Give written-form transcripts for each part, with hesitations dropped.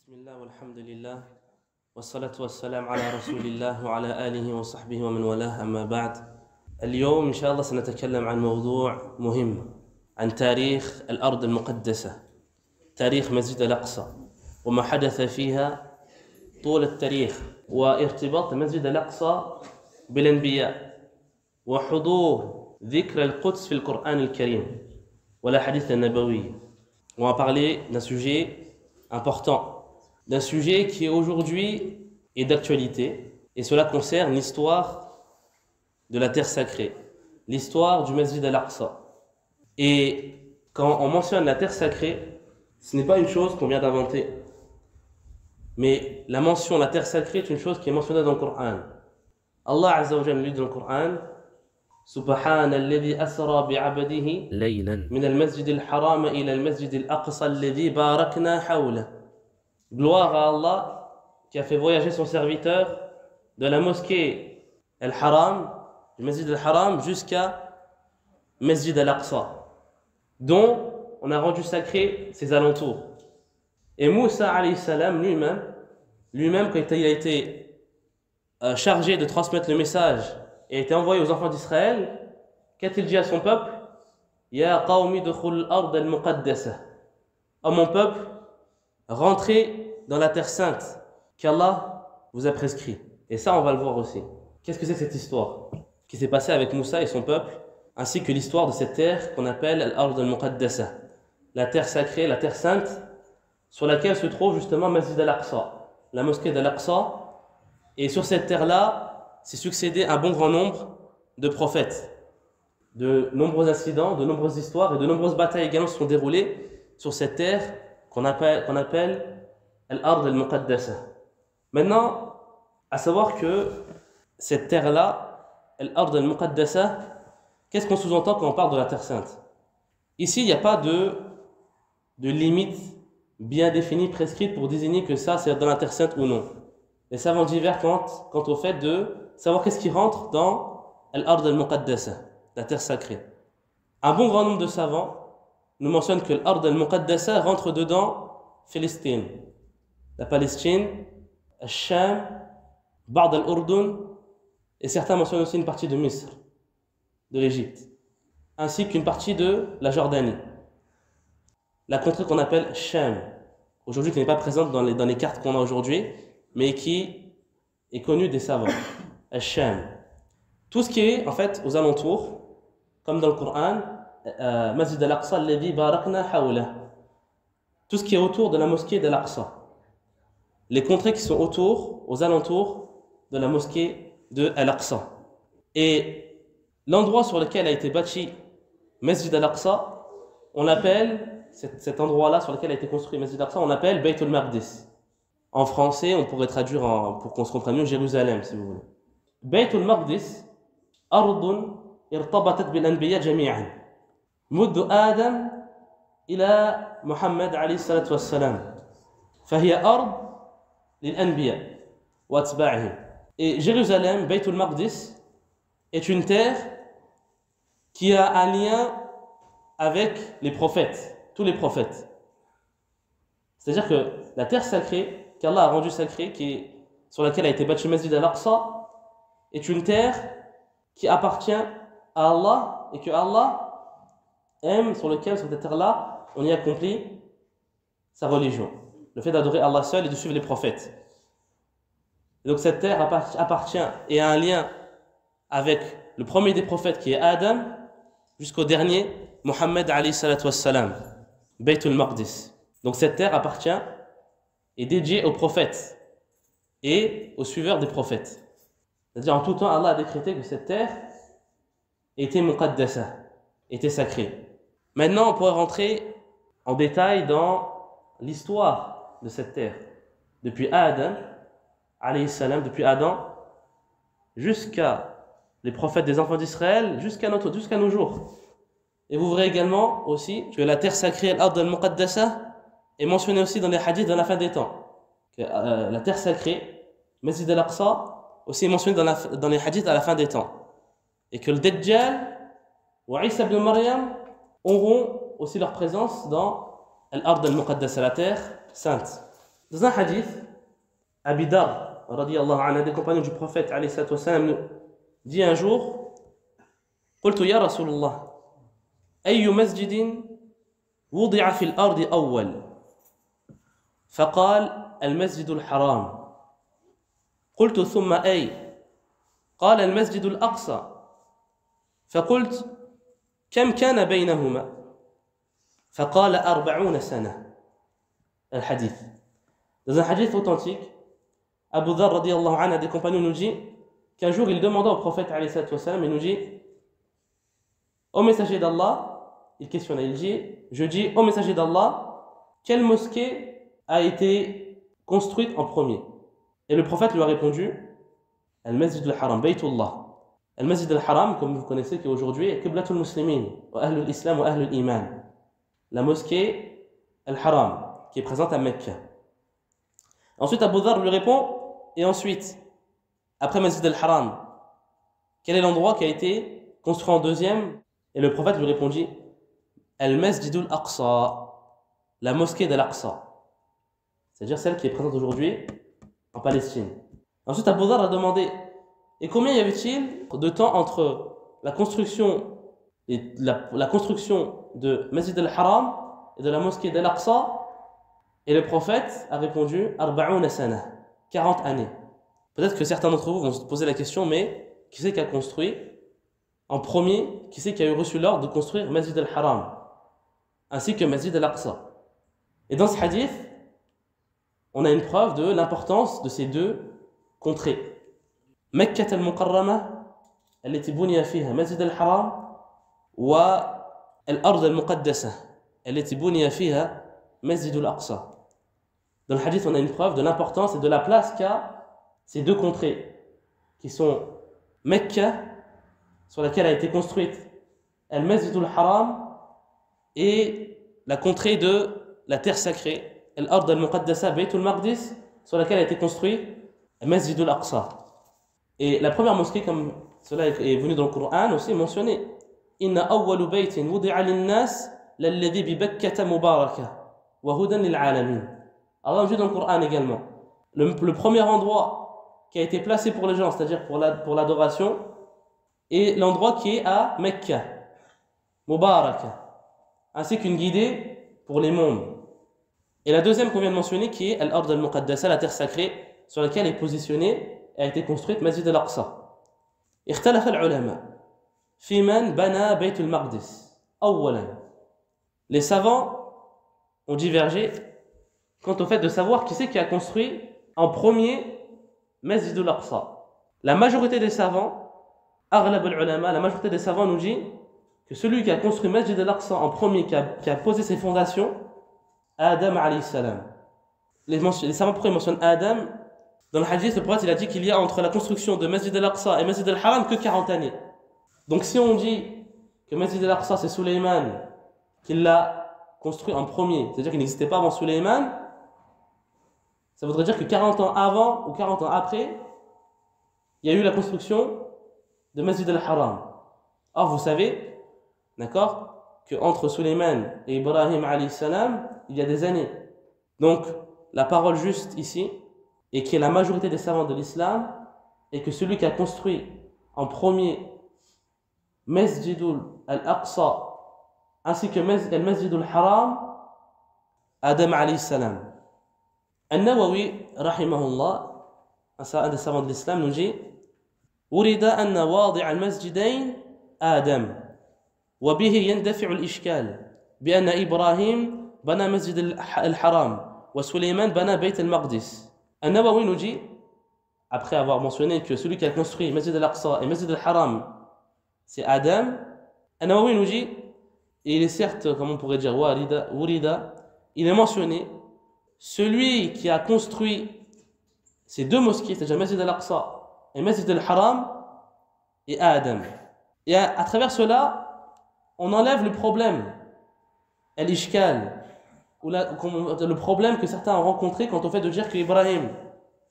بسم الله والحمد لله والصلاة والسلام على رسول الله وعلى آله وصحبه ومن والاه أما بعد. اليوم إن شاء الله سنتكلم عن موضوع مهم، عن تاريخ الأرض المقدسة، تاريخ مسجد الأقصى وما حدث فيها طول التاريخ، وارتباط مسجد الأقصى بالأنبياء، وحضور ذكر القدس في القرآن الكريم والأحاديث النبوية. On va parler d'un sujet important, d'un sujet qui aujourd'hui est d'actualité, et cela concerne l'histoire de la terre sacrée, l'histoire du Masjid al-Aqsa. Et quand on mentionne la terre sacrée, ce n'est pas une chose qu'on vient d'inventer, mais la mention de la terre sacrée est une chose qui est mentionnée dans le Coran. Allah Azza wa Jalla dit dans le Coran: سبحان الذي أسرى بعبده ليلا من المسجد الحرام إلى المسجد الأقصى الذي باركنا حوله. Gloire à Allah qui a fait voyager son serviteur de la mosquée Al-Haram, du Masjid Al-Haram, jusqu'à Masjid Al-Aqsa, dont on a rendu sacré ses alentours. Et Moussa alayhi salam lui-même quand il a été chargé de transmettre le message et a été envoyé aux enfants d'Israël, qu'a-t-il dit à son peuple? Ya qawmi dukhul al-ard al-muqaddasa. Oh mon peuple, rentrez dans la terre sainte qu'Allah vous a prescrit. Et ça, on va le voir aussi. Qu'est-ce que c'est que cette histoire qui s'est passée avec Moussa et son peuple, ainsi que l'histoire de cette terre qu'on appelle al-ard al-muqaddasa, la terre sacrée, la terre sainte, sur laquelle se trouve justement Masjid al-Aqsa, la mosquée d'Al-Aqsa. Et sur cette terre-là, s'est succédé un bon grand nombre de prophètes. De nombreux incidents, de nombreuses histoires et de nombreuses batailles également se sont déroulées sur cette terre qu'on appelle Al-Ard al-Muqaddasa. Maintenant, à savoir que cette terre-là, Al-Ard al-Muqaddasa, qu'est-ce qu'on sous-entend quand on parle de la terre sainte? Ici, il n'y a pas de limite bien définie, prescrite pour désigner que ça, c'est dans la terre sainte ou non. Les savants divergent quant au fait de savoir qu'est-ce qui rentre dans Al-Ard al-Muqaddasa, la terre sacrée. Un bon grand nombre de savants nous mentionnent que l'Ard al-Muqaddasa rentre dedans Palestine, la Palestine, Al-Sham, Ba'd al-Urdun, et certains mentionnent aussi une partie de Misr, de l'Égypte, ainsi qu'une partie de la Jordanie, la contrée qu'on appelle Sham, aujourd'hui qui n'est pas présente dans les cartes qu'on a aujourd'hui, mais qui est connue des savants, Al-Sham. Tout ce qui est en fait aux alentours, comme dans le Coran, Masjid al-Aqsa alladhi barakna hawla, tout ce qui est autour de la mosquée d'Al-Aqsa, les contrées qui sont aux alentours de la mosquée de Al-Aqsa. Et l'endroit sur lequel a été bâti Masjid al-Aqsa, on l'appelle, cet endroit-là sur lequel a été construit Masjid al-Aqsa, on l'appelle Bayt al-Maqdis. En français, on pourrait traduire pour qu'on se comprenne mieux, Jérusalem, si vous voulez. Bayt al-Maqdis, ardun irtabatat bil-anbiya jami'an. Muddu Adam ila Muhammad alayhi salatu wassalam. Fahiya ard lil-anbiya wa atba'ihim. Et Jérusalem, Bayt al-Maqdis, est une terre qui a un lien avec les prophètes, tous les prophètes. C'est-à-dire que la terre sacrée qu'Allah a rendue sacrée, sur laquelle a été bâti le Masjid al-Aqsa, est une terre qui appartient à Allah et que Allah aime, sur cette terre-là, on y accomplit sa religion. Le fait d'adorer Allah seul et de suivre les prophètes. Et donc cette terre appartient et a un lien avec le premier des prophètes qui est Adam, jusqu'au dernier, Muhammad alayhi salatu wassalam, Bayt al-Maqdis. Donc cette terre appartient et dédiée aux prophètes et aux suiveurs des prophètes. C'est-à-dire en tout temps, Allah a décrété que cette terre était muqaddasa, était sacrée. Maintenant, on pourrait rentrer en détail dans l'histoire de cette terre. Depuis Adam, alayhi salam, depuis Adam, jusqu'à les prophètes des enfants d'Israël, jusqu'à nos jours. Et vous verrez également aussi que la terre sacrée, l'Ard al-Muqaddasa, est mentionnée aussi dans les hadiths dans la fin des temps. Que, la terre sacrée, Masjid al-Aqsa, aussi est mentionnée dans les hadiths à la fin des temps. Et que le Dajjal ou Isa ibn Maryam auront aussi leur présence dans l'Ard al-Muqaddasa, la terre sainte. Dans un hadith, Abi Dar, radiyallahu anhu, un des compagnons du prophète, alayhi salatu wassalam, nous dit un jour, قلت يا رسول الله أي مسجد وضع في الأرض أول فقال المسجد الحرام قلت ثم أي قال المسجد الأقصى فقلت كم كان بينهما فقال 40 سنة الحديث. Dans un hadith authentique, Abu Dharr radiyallahu anhu, un des compagnons, nous dit qu'un jour il demanda au prophète alayhi salatu wassalam, il nous dit ô messager d'Allah, il questionna, il dit, je dis ô messager d'Allah, quelle mosquée a été construite en premier? Et le prophète lui a répondu Al-Masjid al-Haram, Baytullah. Al-Masjid al-Haram, comme vous connaissez, qui aujourd'hui est Qiblatul Muslimin, wa Ahlul Islam, wa Ahlul Iman. La mosquée al-Haram, qui est présente à Mecca. Ensuite, Abu Dharr lui répond, et ensuite, après Masjid al-Haram, quel est l'endroit qui a été construit en deuxième? Et le prophète lui répondit Al-Masjid al-Aqsa, la mosquée d'Al-Aqsa, c'est-à-dire celle qui est présente aujourd'hui en Palestine. Ensuite, Abu Dharr a demandé et combien y avait-il de temps entre la construction de Masjid al-Haram et de la mosquée d'Al-Aqsa? Et le prophète a répondu 40 sana, 40 années. Peut-être que certains d'entre vous vont se poser la question, mais qui c'est qui a construit en premier, qui c'est qui a eu reçu l'ordre de construire Masjid al-Haram ainsi que Masjid al-Aqsa? Et dans ce hadith, on a une preuve de l'importance de ces deux contrées. Mecca al-Mukarrama, التي بني فيها مسجد الحرام, والأرض المقدسة التي بني فيها مسجد الأقصى. Dans le hadith, on a une preuve de l'importance et de la place qu'a ces deux contrées, qui sont Mecca, sur laquelle a été construite Al-Masjid al-Haram, et la contrée de la terre sacrée, Al-Ard al-Muqaddasa, Baytul Maqdis, sur laquelle a été construit Al-Masjid al-Aqsa. Et la première mosquée, comme cela est venu dans le Coran aussi, est mentionné. Inna awwalu baytin wudi'a lin-nas lalladhi bi Bakkata mubaraka wa hudan lil-alamin. Allah dit dans le Coran également, le premier endroit qui a été placé pour les gens, c'est-à-dire pour l'adoration, est l'endroit qui est à Mecca, Mubaraka, ainsi qu'une guidée pour les mondes. Et la deuxième qu'on vient de mentionner, qui est Al-Ard al-Muqaddasa, la terre sacrée, sur laquelle est positionnée et a été construite Masjid al-Aqsa. اختلف العلماء في من بنى بيت المقدس أولا. Les savants ont divergé quant au fait de savoir qui c'est qui a construit en premier Masjid al-Aqsa. La majorité des savants, Aghlab al-Ulama, la majorité des savants nous dit que celui qui a construit Masjid al-Aqsa en premier, qui a posé ses fondations, Adam alayhi salam. Les savants pourraient mentionner Adam. Dans le hadith, le prophète il a dit qu'il y a entre la construction de Masjid al-Aqsa et Masjid al-Haram que 40 années. Donc si on dit que Masjid al-Aqsa c'est Sulayman qui l'a construit en premier, c'est-à-dire qu'il n'existait pas avant Sulayman, ça voudrait dire que 40 ans avant ou 40 ans après, il y a eu la construction de Masjid al-Haram. Or vous savez, d'accord, qu'entre Sulayman et Ibrahim alayhi salam, il y a des années. Donc la parole juste ici, et qui est la majorité des savants de l'islam, est que celui qui a construit en premier Masjid al-Aqsa ainsi que Masjid al-Haram, Adam alayhi salam. An-Nawawi rahimahullah, un des savants de l'islam, nous dit ورد أن واضع المسجدين آدم وبه يندفع الإشكال بأن إبراهيم بنى مسجد الحرام وسليمان بنى بيت المقدس. An-Nawawi nous dit, après avoir mentionné que celui qui a construit Masjid al-Aqsa et Masjid al-Haram, c'est Adam, An-Nawawi nous dit, et il est certes, comme on pourrait dire, Wurida, il est mentionné, celui qui a construit ces deux mosquées, c'est-à-dire Masjid al-Aqsa et Masjid al-Haram, et Adam. Et à travers cela, on enlève le problème, al-ishkal, ou le problème que certains ont rencontré quant au fait de dire qu'Ibrahim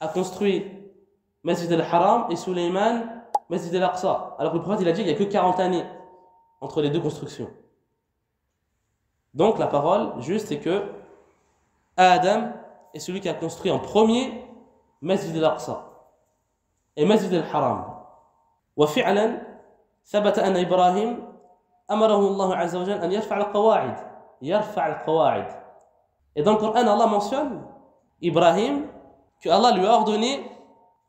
a construit Masjid al-Haram et Sulayman Masjid al-Aqsa. Alors que le prophète il a dit qu'il n'y a que 40 années entre les deux constructions. Donc la parole juste est que Adam est celui qui a construit en premier Masjid al-Aqsa et Masjid al-Haram. وفعلا ثبت أن إبراهيم أمره الله عز وجل أن يرفع القواعد. Et dans le Coran, Allah mentionne Ibrahim, que Allah lui a ordonné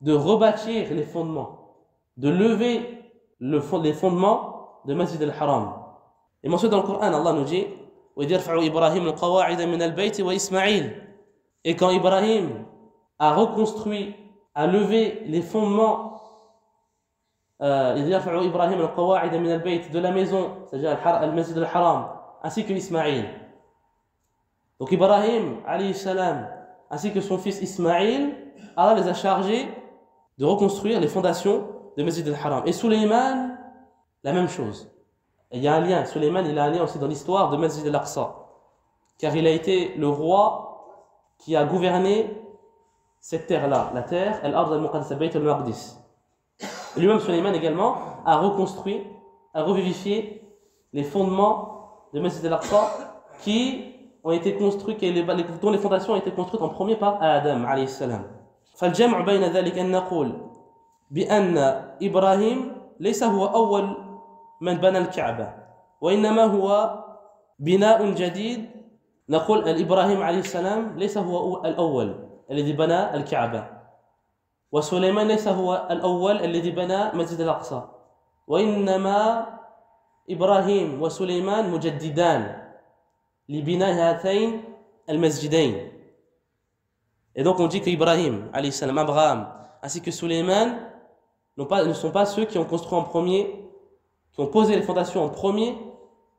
de rebâtir les fondements, de lever les fondements de Masjid al-Haram. Et mentionné dans le Coran, Allah nous dit وَإِذْ يَرْفَعُ إِبْرَاهِيمُ الْقَوَاعِدَ مِنَ الْبَيْتِ وَإِسْمَعِيلُ. Et quand Ibrahim a reconstruit, a levé les fondements de la maison, c'est-à-dire al-Masjid al-Haram, ainsi que Ismaïl. Donc Ibrahim, alayhi salam, ainsi que son fils Ismaïl, Allah les a chargés de reconstruire les fondations de Masjid al-Haram. Et Sulayman, la même chose. Et il y a un lien, Sulayman, il a un lien aussi dans l'histoire de Masjid al-Aqsa, car il a été le roi qui a gouverné cette terre-là, la terre, al-Ard al-Muqaddasa, Bayt al-Maqdis. Lui-même, Sulayman également, a reconstruit, a revivifié les fondements de Masjid al-Aqsa qui ont été construits, dont les fondations ont été construites en premier par Adam, alayhi salam. فالجمع بين ذلك أن نقول بأن إبراهيم ليس هو أول من بنى الكعبة وإنما هو بناء جديد. نقول الإبراهيم عليه السلام ليس هو الأول الذي بنى الكعبة، وسليمان ليس هو الأول الذي بنى مسجد الأقصى، وإنما إبراهيم وسليمان مجددان لبناء هاتين المسجدين. Et donc on dit que Ibrahim, alayhi salam, Abraham, ainsi que Sulayman ne sont pas ceux qui ont construit en premier, qui ont posé les fondations en premier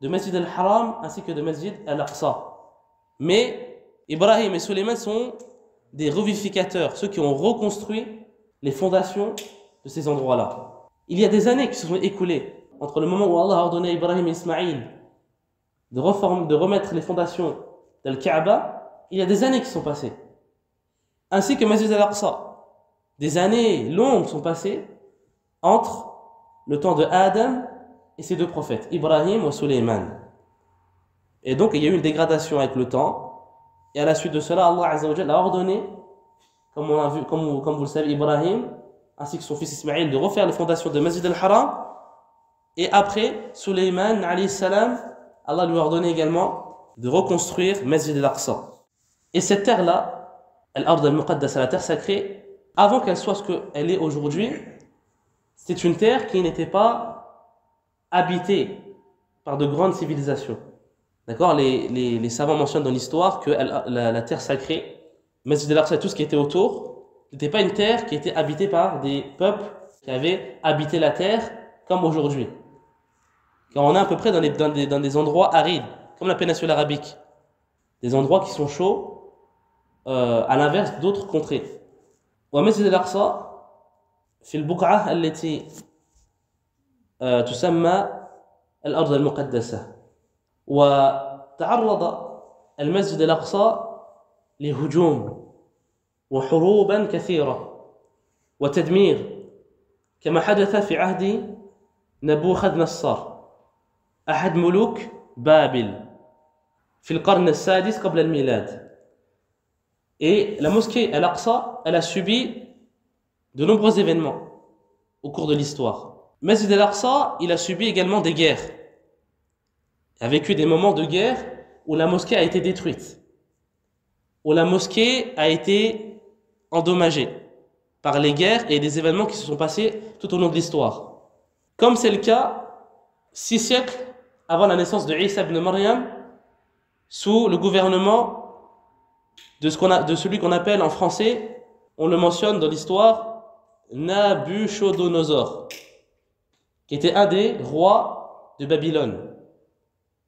de Masjid al-Haram ainsi que de Masjid al-Aqsa. Mais Ibrahim et Sulayman sont des revivificateurs, ceux qui ont reconstruit les fondations de ces endroits-là. Il y a des années qui se sont écoulées entre le moment où Allah a ordonné à Ibrahim et Ismaïl de remettre les fondations de Kaaba. Il y a des années qui sont passées. Ainsi que Masjid al-Aqsa. Des années longues sont passées entre le temps de Adam et ses deux prophètes, Ibrahim et Sulayman. Et donc il y a eu une dégradation avec le temps. Et à la suite de cela, Allah Azza wa Jalla a ordonné, comme vous le savez, Ibrahim ainsi que son fils Ismaïl de refaire les fondations de Masjid al-Haram. Et après, Sulayman alayhi salam, Allah lui a ordonné également de reconstruire Masjid al-Aqsa. Et cette terre-là, Al-Ard al-Muqaddasa, la terre sacrée, avant qu'elle soit ce qu'elle est aujourd'hui, c'est une terre qui n'était pas habitée par de grandes civilisations. D'accord, les savants mentionnent dans l'histoire que la terre sacrée, Masjid al-Aqsa et tout ce qui était autour, n'était pas une terre qui était habitée par des peuples qui avaient habité la terre comme aujourd'hui. Car on est à peu près dans des endroits arides, comme la péninsule arabique. Des endroits qui sont chauds, à l'inverse d'autres contrées. ومسجد الأقصى في البقعة التي تسمى الأرض المقدسة. وتعرض المسجد الأقصى لهجوم وحروبا كثيرة وتدمير كما حدث في عهد نبوخذ نصر أحد ملوك بابل في القرن السادس قبل الميلاد. Et la mosquée Al-Aqsa, elle a subi de nombreux événements au cours de l'histoire. Masjid Al-Aqsa, il a subi également des guerres. Il a vécu des moments de guerre où la mosquée a été détruite, où la mosquée a été endommagée par les guerres et des événements qui se sont passés tout au long de l'histoire. Comme c'est le cas 6 siècles avant la naissance de Isa ibn Maryam, sous le gouvernement de celui qu'on appelle en français, on le mentionne dans l'histoire, Nabuchodonosor, qui était un des rois de Babylone.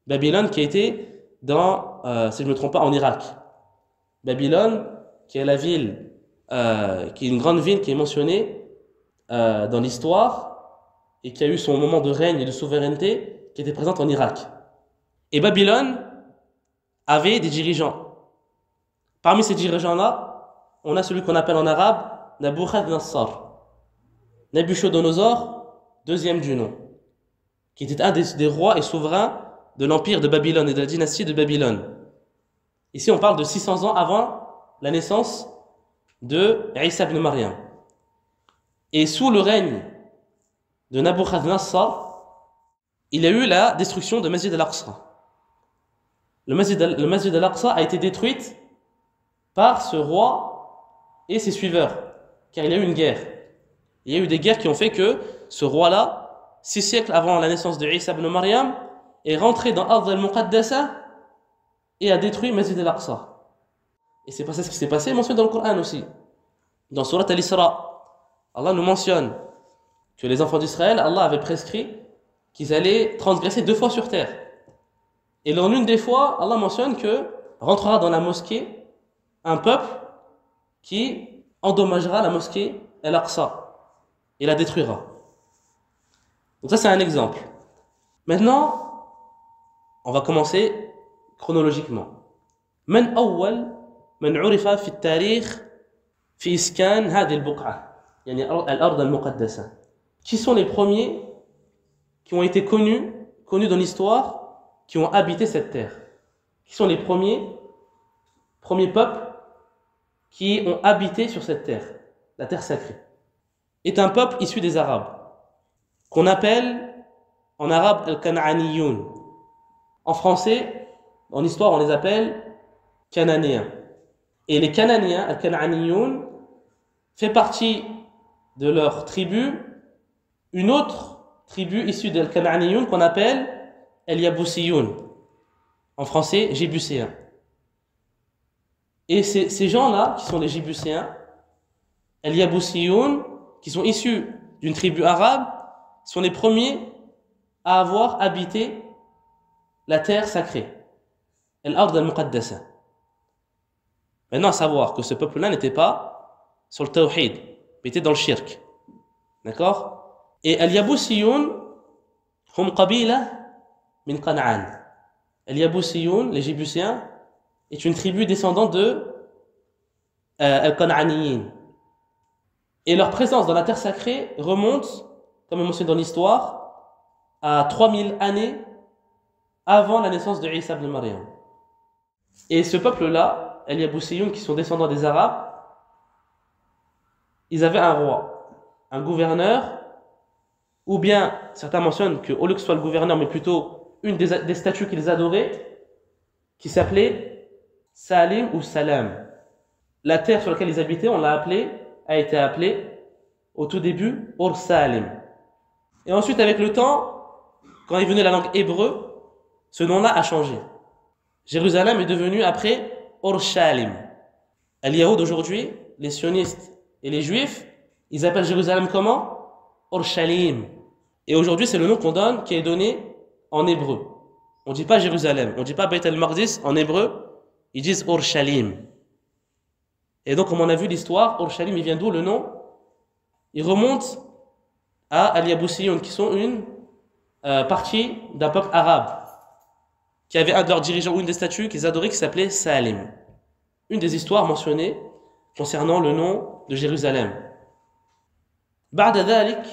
Babylone qui était si je ne me trompe pas, en Irak. Babylone, qui est la ville, qui est une grande ville qui est mentionnée dans l'histoire et qui a eu son moment de règne et de souveraineté, qui était présente en Irak. Et Babylone avait des dirigeants. Parmi ces dirigeants-là, on a celui qu'on appelle en arabe Nabuchodonosor. Nabuchodonosor, deuxième du nom, qui était un des rois et souverains de l'empire de Babylone et de la dynastie de Babylone. Ici, on parle de 600 ans avant la naissance de Isa ibn Maryam. Et sous le règne de Nabuchodonosor, il y a eu la destruction de Masjid al-Aqsa. Le Masjid al-Aqsa a été détruite par ce roi et ses suiveurs, car il y a eu une guerre. Il y a eu des guerres qui ont fait que ce roi-là, 6 siècles avant la naissance de Isa ibn Maryam, est rentré dans Ard al-Muqaddasa et a détruit Masjid al-Aqsa. Et c'est pas ça ce qui s'est passé, mentionné dans le Coran aussi. Dans Surat al-Isra, Allah nous mentionne que les enfants d'Israël, Allah avait prescrit qu'ils allaient transgresser 2 fois sur terre. Et dans l'une des fois, Allah mentionne que rentrera dans la mosquée un peuple qui endommagera la mosquée Al-Aqsa et la détruira. Donc ça c'est un exemple. Maintenant, on va commencer chronologiquement. من أول من عرف في التاريخ في إسكان هذه البقعة يعني الأرض المقدسة. Qui sont les premiers qui ont été connus dans l'histoire, qui ont habité cette terre? Qui sont les premiers peuples qui ont habité sur cette terre, la terre sacrée? Est un peuple issu des Arabes, qu'on appelle en arabe al-Kan'aniyoun. En français, en histoire, on les appelle Cananéens. Et les Cananéens, al-Kan'aniyoun, fait partie de leur tribu une autre tribu issue d'al-Kan'aniyoun qu'on appelle el-Yabousiyoun. En français, Jébuséens. Et ces gens-là, qui sont les Jébuséens, el-Yabousiyoun, qui sont issus d'une tribu arabe, sont les premiers à avoir habité la terre sacrée, al-Ard al-Muqaddasa. Maintenant, à savoir que ce peuple-là n'était pas sur le tawhid, mais était dans le shirk. D'accord? Et al-Yabousiyoun, hum qabila min Kan'an. Al-Yabousiyoun, les Jébuséens, est une tribu descendante de al-Kan'aniyin. Et leur présence dans la terre sacrée remonte, comme on mentionne dans l'histoire, à 3000 années avant la naissance de Isa ibn Maryam. Et ce peuple-là, al-Yabousiyoun, qui sont descendants des Arabes, ils avaient un roi, un gouverneur, ou bien certains mentionnent qu'au lieu que ce soit le gouverneur, mais plutôt une des statues qu'ils adoraient, qui s'appelait Salim ou Salam. La terre sur laquelle ils habitaient, a été appelée au tout début Ur Salim. Et ensuite, avec le temps, quand est venue la langue hébreu, ce nom-là a changé. Jérusalem est devenu après Ur-Shalim. Al-Yahoud aujourd'hui, les sionistes et les juifs, ils appellent Jérusalem comment? Ur-Shalim. Et aujourd'hui, c'est le nom qu'on donne, qui est donné en hébreu. On ne dit pas Jérusalem, on ne dit pas Beit al-Maqdis en hébreu, ils disent Ur-Shalim. Et donc, comme on a vu l'histoire, Ur-Shalim, il vient d'où le nom? Il remonte à Al-Yabousiyoun, qui sont une partie d'un peuple arabe, qui avait un de leurs dirigeants ou une des statues qu'ils adoraient, qui s'appelait Salim. Une des histoires mentionnées concernant le nom de Jérusalem. بعد ذلك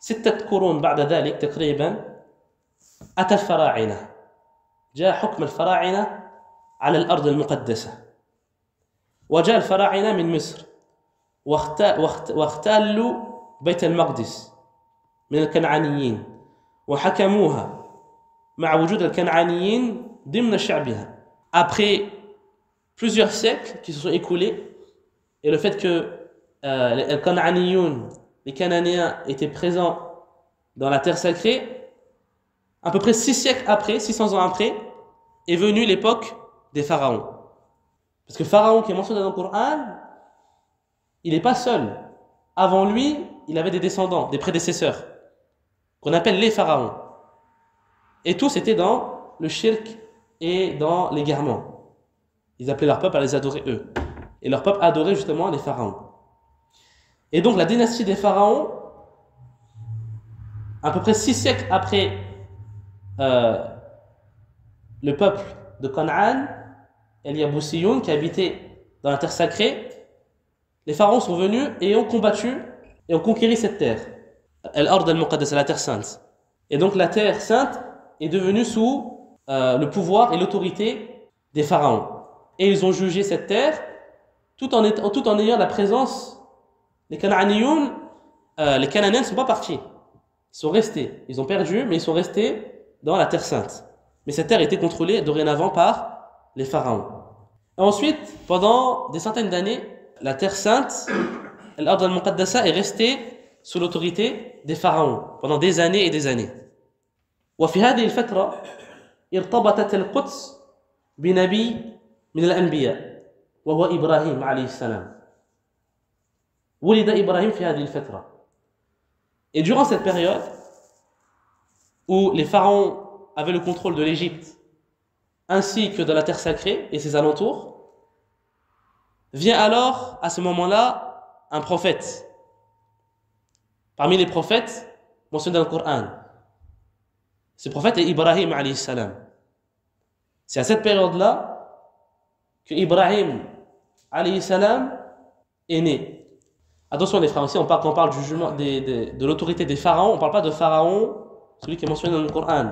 6 قرون بعد ذلك تقريبا أتى الفراعنة. جاء حكم الفراعنة على الأرض المقدسة. وجاء الفراعنة من مصر واختلوا بيت المقدس من الكنعانيين وحكموها مع وجود الكنعانيين ضمن شعبها. Après plusieurs siècles qui se sont écoulés et le fait que les Kan'aniyoun, les Cananéens étaient présents dans la terre sacrée, à peu près 600 ans après, est venue l'époque des pharaons. Parce que Pharaon qui est mentionné dans le Coran, il n'est pas seul. Avant lui, il avait des descendants, des prédécesseurs, qu'on appelle les pharaons. Et tous étaient dans le shirk et dans l'égarement. Ils appelaient leur peuple à les adorer eux. Et leur peuple adorait justement les pharaons. Et donc la dynastie des pharaons, à peu près 6 siècles après le peuple de Canaan, el-Yabousiyoun, qui habitait dans la terre sacrée, les pharaons sont venus et ont combattu et ont conquéri cette terre. Al-Ard al-Muqaddas, la terre sainte. Et donc la terre sainte est devenue sous le pouvoir et l'autorité des pharaons. et ils ont jugé cette terre tout en ayant la présence. Les Cananéens ne sont pas partis. Ils sont restés. Ils ont perdu, mais ils sont restés dans la terre sainte. Mais cette terre était contrôlée dorénavant par les pharaons. Et ensuite, pendant des centaines d'années, la terre sainte, l'Ard al-Muqaddasa, est restée sous l'autorité des pharaons pendant des années et des années. وفي هذه الفترة ارتبطت القدس بنبي من الأنبياء وهو إبراهيم عليه السلام. ولد إبراهيم في هذه الفترة. Et durant cette période où les pharaons avaient le contrôle de l'Égypte ainsi que de la terre sacrée et ses alentours, vient alors à ce moment-là un prophète. Parmi les prophètes mentionnés dans le Coran. Ce prophète est Ibrahim alayhi salam. C'est à cette période-là que Ibrahim alayhi salam est né. Attention les frères, aussi quand on parle du jugement de l'autorité des pharaons, on ne parle pas de pharaon, celui qui est mentionné dans le Coran.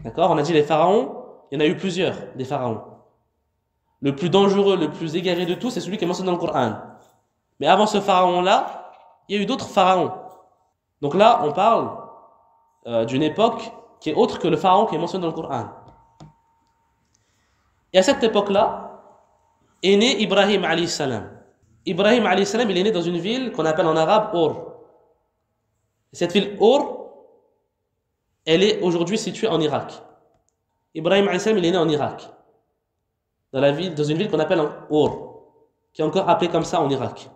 D'accord? On a dit les pharaons, il y en a eu plusieurs des pharaons. Le plus dangereux, le plus égaré de tous, c'est celui qui est mentionné dans le Coran. Mais avant ce pharaon-là, il y a eu d'autres pharaons. Donc là, on parle d'une époque qui est autre que le pharaon qui est mentionné dans le Coran. Et à cette époque-là, est né Ibrahim alayhi salam. Ibrahim alayhi salam, il est né dans une ville qu'on appelle en arabe Ur. Cette ville Ur, elle est aujourd'hui située en Irak. Ibrahim alayhi salam, il est né en Irak. Dans une ville qu'on appelle Ur, qui est encore appelée comme ça en Irak.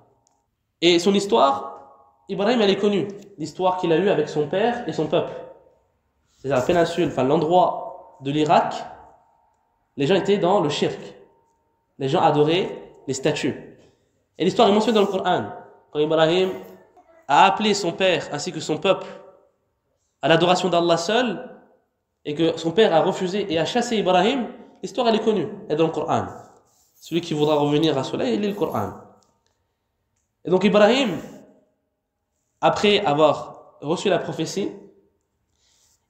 Et son histoire, Ibrahim, elle est connue. L'histoire qu'il a eue avec son père et son peuple. C'est-à-dire la péninsule, enfin l'endroit de l'Irak, les gens étaient dans le shirk. Les gens adoraient les statues. Et l'histoire est mentionnée dans le Coran. Quand Ibrahim a appelé son père ainsi que son peuple à l'adoration d'Allah seul, et que son père a refusé et a chassé Ibrahim, l'histoire elle est connue, elle est dans le Coran. Celui qui voudra revenir à cela, il lit le Coran. Et donc Ibrahim, après avoir reçu la prophétie,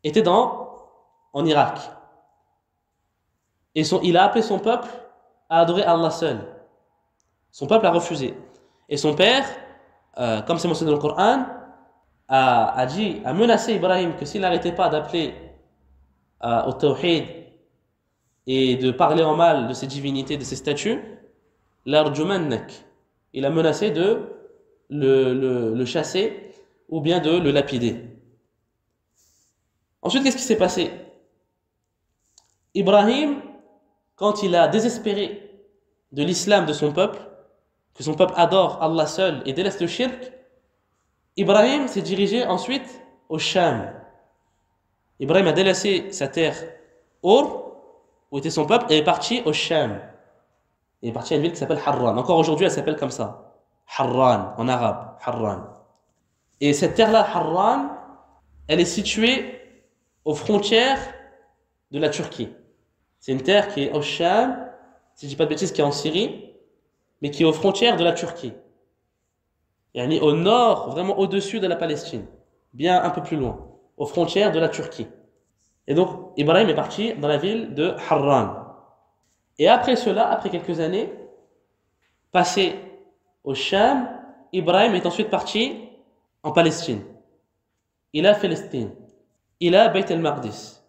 était en Irak. Et il a appelé son peuple à adorer Allah seul. Son peuple a refusé. Et son père, comme c'est mentionné dans le Coran, a menacé Ibrahim que s'il n'arrêtait pas d'appeler au tawhid et de parler en mal de ses divinités, de ses statues, l'arjumannak. Il a menacé de le chasser ou bien de le lapider. Ensuite, qu'est-ce qui s'est passé? Ibrahim, quand il a désespéré de l'islam de son peuple, que son peuple adore Allah seul et délaisse le shirk, Ibrahim s'est dirigé ensuite au Sham. Ibrahim a délaissé sa terre Ur, où était son peuple, et est parti au Sham. Il est parti à une ville qui s'appelle Harran. Encore aujourd'hui, elle s'appelle comme ça. Harran, en arabe. Harran. Et cette terre-là, Harran, elle est située aux frontières de la Turquie. C'est une terre qui est au Sham, si je ne dis pas de bêtises, qui est en Syrie, mais qui est aux frontières de la Turquie. Yani au nord, vraiment au-dessus de la Palestine, bien un peu plus loin, aux frontières de la Turquie. Et donc, Ibrahim est parti dans la ville de Harran. Et après cela, après quelques années, passé au Sham, Ibrahim est ensuite parti en Palestine. Il a Palestine. Il a Beit el-Maqdis.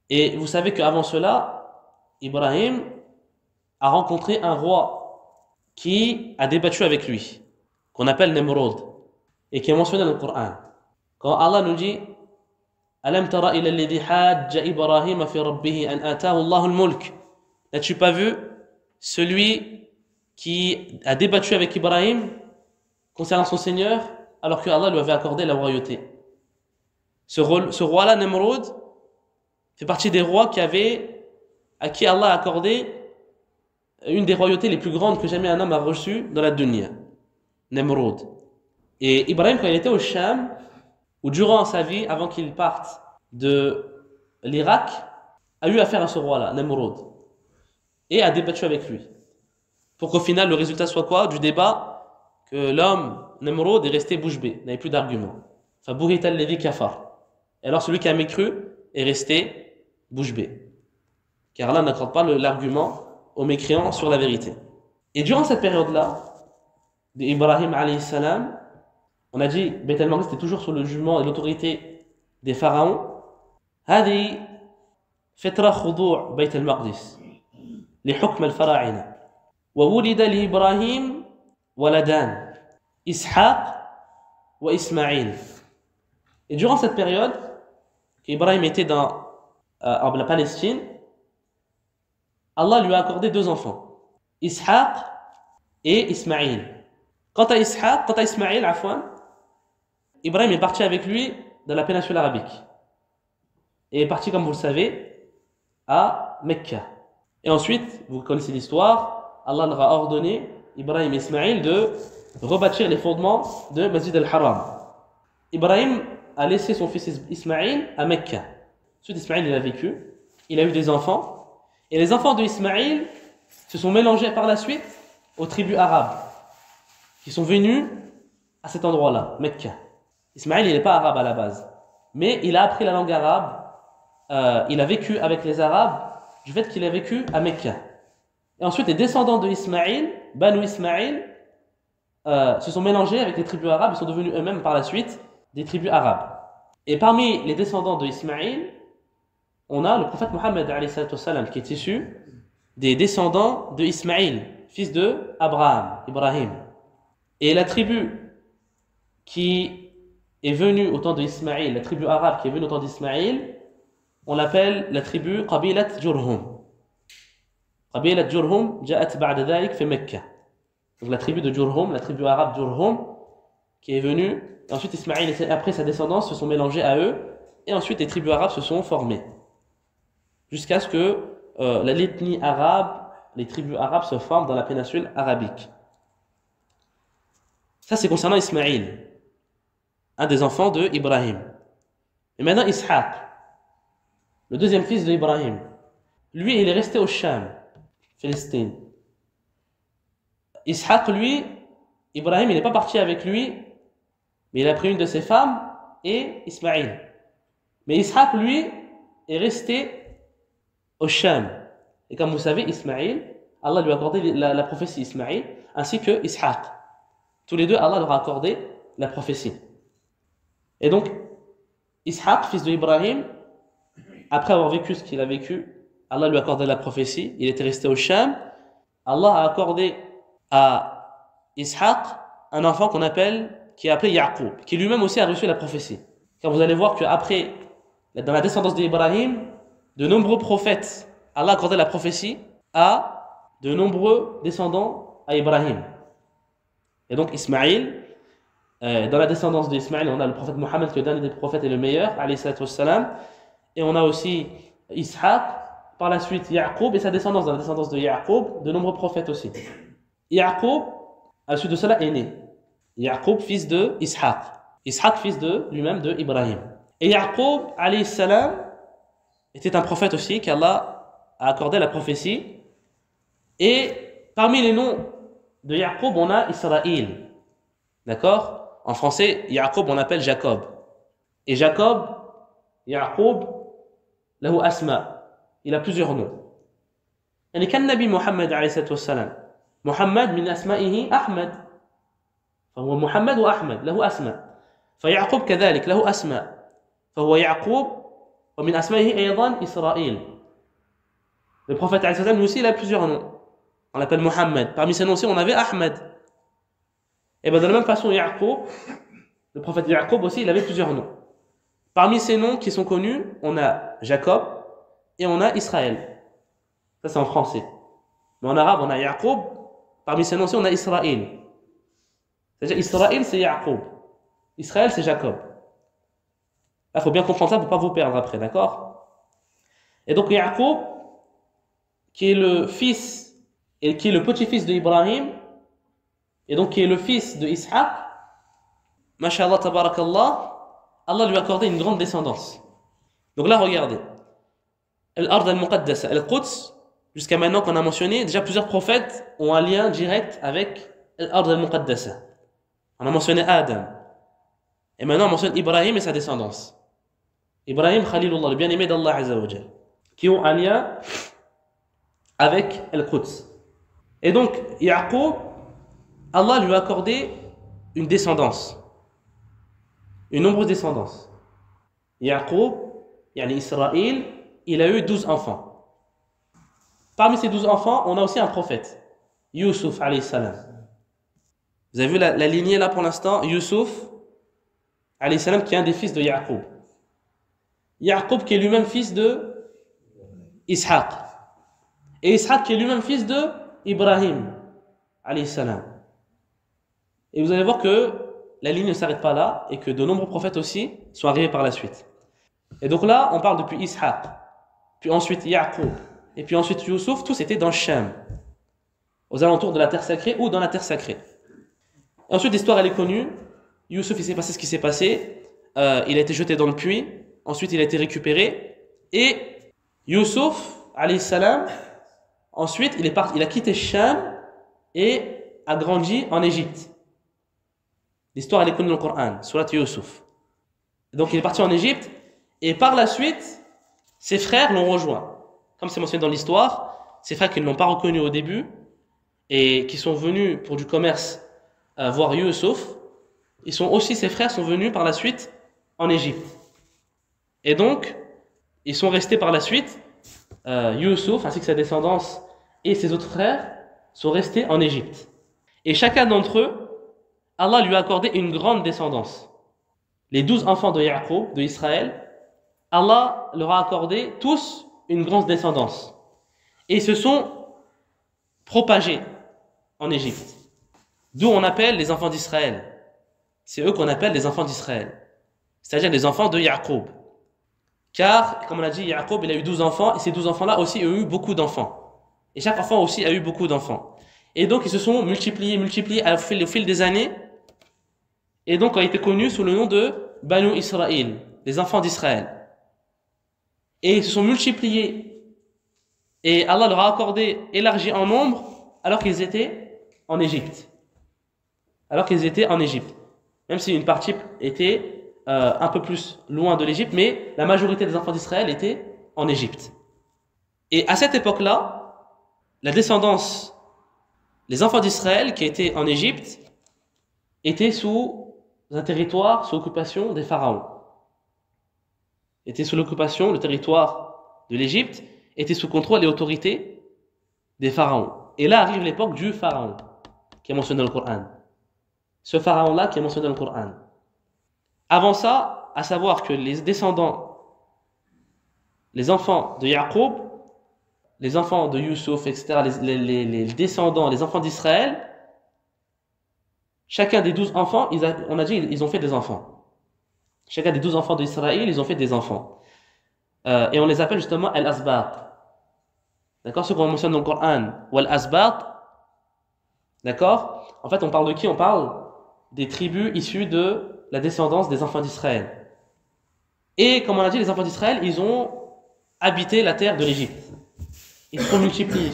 Et vous savez qu'avant cela, Ibrahim a rencontré un roi qui a débattu avec lui, qu'on appelle Nemrod, et qui est mentionné dans le Coran. Quand Allah nous dit Alam tara ila alladhi hajja Ibrahim fi rabbih an ataahu Allahu al-mulk. N'as-tu pas vu celui qui a débattu avec Ibrahim concernant son Seigneur alors que Allah lui avait accordé la royauté? Ce roi-là, Nemrod, fait partie des rois à qui Allah a accordé une des royautés les plus grandes que jamais un homme a reçues dans la dunya. Nemrod. Et Ibrahim, quand il était au Sham, ou durant sa vie, avant qu'il parte de l'Irak, a eu affaire à ce roi-là, Nemrod, et a débattu avec lui. Pour qu'au final, le résultat soit quoi? Du débat, que l'homme, Nemrod, est resté bouche bée, n'avait plus d'arguments. Fabuhita alladhi kafar. Et alors celui qui a mécru est resté bouche bée. Car Allah n'accorde pas l'argument aux mécréants sur la vérité. Et durant cette période-là, d'Ibrahim alayhi salam, on a dit, Beit al-Maqdis était toujours sous le jugement et l'autorité des pharaons. هذه فترة خضوع بيت المقدس لحكم الفراعنة. وولد لإبراهيم ولدان إسحاق وإسماعيل. Et durant cette période, qu'Ibrahim était dans la Palestine, Allah lui a accordé 2 enfants, Ishaq et Ismaïl. Quant à Ismaïl, Ibrahim est parti avec lui dans la péninsule arabique. Et est parti, comme vous le savez, à Mecca. Et ensuite, vous connaissez l'histoire, Allah leur a ordonné, Ibrahim et Ismaïl, de rebâtir les fondements de Masjid al-Haram. Ibrahim a laissé son fils Ismaïl à Mecca. Ensuite, Ismaïl, il a vécu, il a eu des enfants, et les enfants de Ismaïl se sont mélangés par la suite aux tribus arabes qui sont venus à cet endroit-là, Mecca. Ismaïl, il n'est pas arabe à la base, mais il a appris la langue arabe, il a vécu avec les Arabes du fait qu'il a vécu à Mecca. Et ensuite, les descendants de Ismaïl, Banu Ismaïl, se sont mélangés avec les tribus arabes, ils sont devenus eux-mêmes par la suite des tribus arabes. Et parmi les descendants de Ismaïl, on a le prophète Mohammed qui est issu des descendants de Ismaïl, fils de Ibrahim. Et la tribu qui est venue au temps d'Ismaïl, la tribu arabe qui est venue au temps d'Ismaïl, on l'appelle la tribu Qabilat Jurhum. Qabilat Jurhum ja'at ba'da dhalik fi Mecca. Donc la tribu de Jurhum, la tribu arabe Jurhum, qui est venue, et ensuite Ismaïl et après sa descendance se sont mélangés à eux, et ensuite les tribus arabes se sont formées. Jusqu'à ce que l'ethnie arabe, les tribus arabes se forment dans la péninsule arabique. Ça c'est concernant Ismaïl, un des enfants de Ibrahim. Et maintenant Ishaq, le deuxième fils de Ibrahim. Lui, il est resté au Sham, Palestine. Ishaq, lui, Ibrahim, il n'est pas parti avec lui, mais il a pris une de ses femmes et Ismaïl. Mais Ishaq, lui, est resté au Sham. Et comme vous savez, Ismaïl, Allah lui a accordé la prophétie Ismaïl, ainsi que Ishaq. Tous les deux, Allah leur a accordé la prophétie. Et donc, Ishaq, fils de Ibrahim, après avoir vécu ce qu'il a vécu, Allah lui a accordé la prophétie, il était resté au Sham. Allah a accordé à Ishaq un enfant qui est appelé Yaqub, qui lui-même aussi a reçu la prophétie. Car vous allez voir qu'après, dans la descendance d'Ibrahim, de nombreux prophètes, Allah a accordé la prophétie à de nombreux descendants à Ibrahim. Et donc Ismaïl, dans la descendance d'Ismaïl, on a le prophète Mohammed, qui est le dernier des prophètes et le meilleur, alayhi salatu wassalam. Et on a aussi Ishaq, par la suite Yaqub et sa descendance, dans la descendance de Yaqub, de nombreux prophètes aussi. Yaqub, à la suite de cela, est né. Yaqub, fils de Ishaq. Ishaq, fils de lui-même de Ibrahim. Et Yaqub, alayhi salam, était un prophète aussi, qu'Allah a accordé la prophétie. Et parmi les noms de Yaqub, on a Israël. D'accord? En français, Yaqub, on l'appelle Jacob. Et Jacob, Yaqub, lahu asma. Il a plusieurs noms. يعني كان النبي محمد عليه الصلاة والسلام محمد من أسمائه أحمد فهو محمد وأحمد له أسماء فيعقوب كذلك له أسماء فهو يعقوب ومن أسمائه أيضا إسرائيل. Le prophète عليه الصلاة والسلام aussi il a plusieurs noms. On l'appelle Mohammed. Parmi ses noms aussi on avait Ahmed. Et bien de la même façon Yaqub, le prophète Yaqub aussi il avait plusieurs noms. Parmi ces noms qui sont connus, on a Jacob et on a Israël. Ça c'est en français. Mais en arabe, on a Yaqub. Parmi ces noms aussi, on a Israël. C'est-à-dire Israël, c'est Yaqub. Israël, c'est Jacob. Là, il faut bien comprendre ça pour ne pas vous perdre après, d'accord? Et donc Yaqub, qui est le fils, et qui est le petit-fils de Ibrahim, et donc qui est le fils de Ishaq, Masha'Allah, tabarakallah, Allah lui a accordé une grande descendance. Donc là, regardez. Al-Ard al-Muqaddasa, Al-Quds, jusqu'à maintenant qu'on a mentionné, déjà plusieurs prophètes ont un lien direct avec Al-Ard al-Muqaddasa. On a mentionné Adam. Et maintenant on mentionne Ibrahim et sa descendance. Ibrahim Khalilullah, le bien-aimé d'Allah Azza wa Jal, qui ont un lien avec Al-Quds. Et donc, Yaqub, Allah lui a accordé une descendance, une nombreuse descendance. Yaqub, yani Israël, il a eu 12 enfants. Parmi ces 12 enfants, on a aussi un prophète, Yusuf alayhi salam. Vous avez vu la lignée là pour l'instant, Yusuf alayhi salam qui est un des fils de Yaqub. Yaqub qui est lui-même fils de Ishaq. Et Ishaq qui est lui-même fils de Ibrahim alayhi salam. Et vous allez voir que la ligne ne s'arrête pas là et que de nombreux prophètes aussi sont arrivés par la suite. Et donc là, on parle depuis Ishaq, puis ensuite Yaqub, et puis ensuite Yusuf, tous étaient dans le Sham, aux alentours de la terre sacrée ou dans la terre sacrée. Et ensuite, l'histoire elle est connue. Yusuf, il s'est passé ce qui s'est passé. Il a été jeté dans le puits. Ensuite, il a été récupéré. Et Yusuf, alayhi salam, ensuite, il a quitté Sham et a grandi en Égypte. L'histoire elle est connue dans le Coran, Surat Yusuf. Donc, il est parti en Égypte. Et par la suite, ses frères l'ont rejoint. Comme c'est mentionné dans l'histoire, ses frères qui ne l'ont pas reconnu au début et qui sont venus pour du commerce voir Yusuf, ses frères sont venus par la suite en Égypte. Et donc, ils sont restés par la suite, Yusuf ainsi que sa descendance et ses autres frères sont restés en Égypte. Et chacun d'entre eux, Allah lui a accordé une grande descendance. Les 12 enfants de Yaqub, de Israël, Allah leur a accordé tous une grande descendance. Et ils se sont propagés en Égypte. D'où on appelle les enfants d'Israël. C'est eux qu'on appelle les enfants d'Israël. C'est-à-dire les enfants de Yaqub. Car, comme on a dit, Yaqub, il a eu 12 enfants, et ces 12 enfants-là aussi ont eu beaucoup d'enfants. Et chaque enfant aussi a eu beaucoup d'enfants. Et donc, ils se sont multipliés au fil des années, et donc ont été connus sous le nom de Banu Israël, les enfants d'Israël. Et ils se sont multipliés, et Allah leur a accordé, élargi en nombre, alors qu'ils étaient en Égypte. Même si une partie était un peu plus loin de l'Égypte, mais la majorité des enfants d'Israël étaient en Égypte. Et à cette époque-là, la descendance, les enfants d'Israël qui étaient en Égypte, étaient sous un territoire, sous occupation des pharaons. Le territoire de l'Égypte était sous contrôle et autorité des pharaons. Et là arrive l'époque du pharaon, qui est mentionné dans le Coran. Ce pharaon-là qui est mentionné dans le Coran. Avant ça, à savoir que les descendants, les enfants de Yaqub, les enfants de Yusuf, etc., les descendants, les enfants d'Israël, chacun des 12 enfants, on a dit, ils ont fait des enfants. Chacun des 12 enfants d'Israël, ils ont fait des enfants. Et on les appelle justement Al-Asbat. D'accord? Ce qu'on mentionne dans le Coran, ou Al-Asbat. D'accord? En fait, on parle de qui? On parle des tribus issues de la descendance des enfants d'Israël. Et comme on a dit, les enfants d'Israël, ils ont habité la terre de l'Égypte. Ils se sont multipliés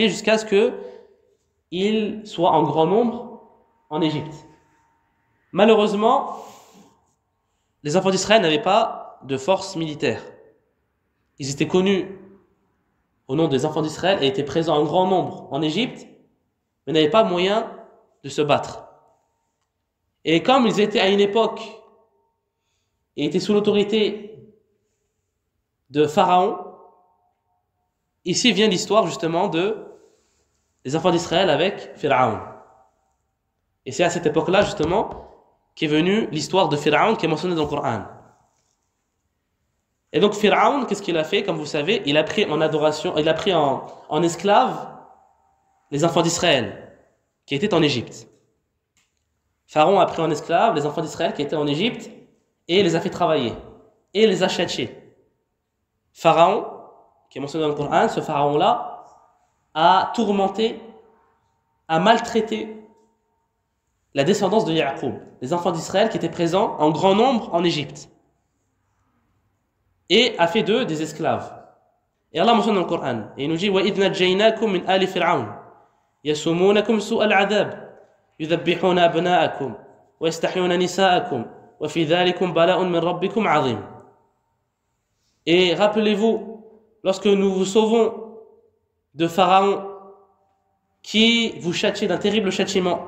jusqu'à ce qu'ils soient en grand nombre en Égypte. Malheureusement, les enfants d'Israël n'avaient pas de force militaire. Ils étaient connus au nom des enfants d'Israël et étaient présents en grand nombre en Égypte, mais n'avaient pas moyen de se battre. Et comme ils étaient à une époque et étaient sous l'autorité de Pharaon, ici vient l'histoire justement des enfants d'Israël avec Pharaon. Et c'est à cette époque-là justement qu'est venue l'histoire de Pharaon qui est mentionnée dans le Coran. Et donc Pharaon, qu'est-ce qu'il a fait? Comme vous savez, il a pris en esclaves les enfants d'Israël qui étaient en Égypte. Pharaon a pris en esclaves les enfants d'Israël qui étaient en Égypte et les a fait travailler et les a châtiés. Pharaon, qui est mentionné dans le Coran, ce pharaon-là a tourmenté, a maltraité la descendance de Yaqub, les enfants d'Israël qui étaient présents en grand nombre en Égypte, et a fait d'eux des esclaves. Et Allah mentionne dans le Coran, et il nous dit وَإِذْ نَجَّيْنَاكُمْ مِنْ آلِ فِرْعَوْنَ يَسُومُونَكُمْ سُوءَ الْعَذَابِ يُذَبِّحُونَ أَبْنَاءَكُمْ وَيَسْتَحْيُونَ نِسَاءَكُمْ وَفِي ذَلِكُمْ بَلَاءٌ مِنْ رَبِّكُمْ عَظِيمٌ. Et rappelez-vous, lorsque nous vous sauvons de Pharaon qui vous châtiait d'un terrible châtiment.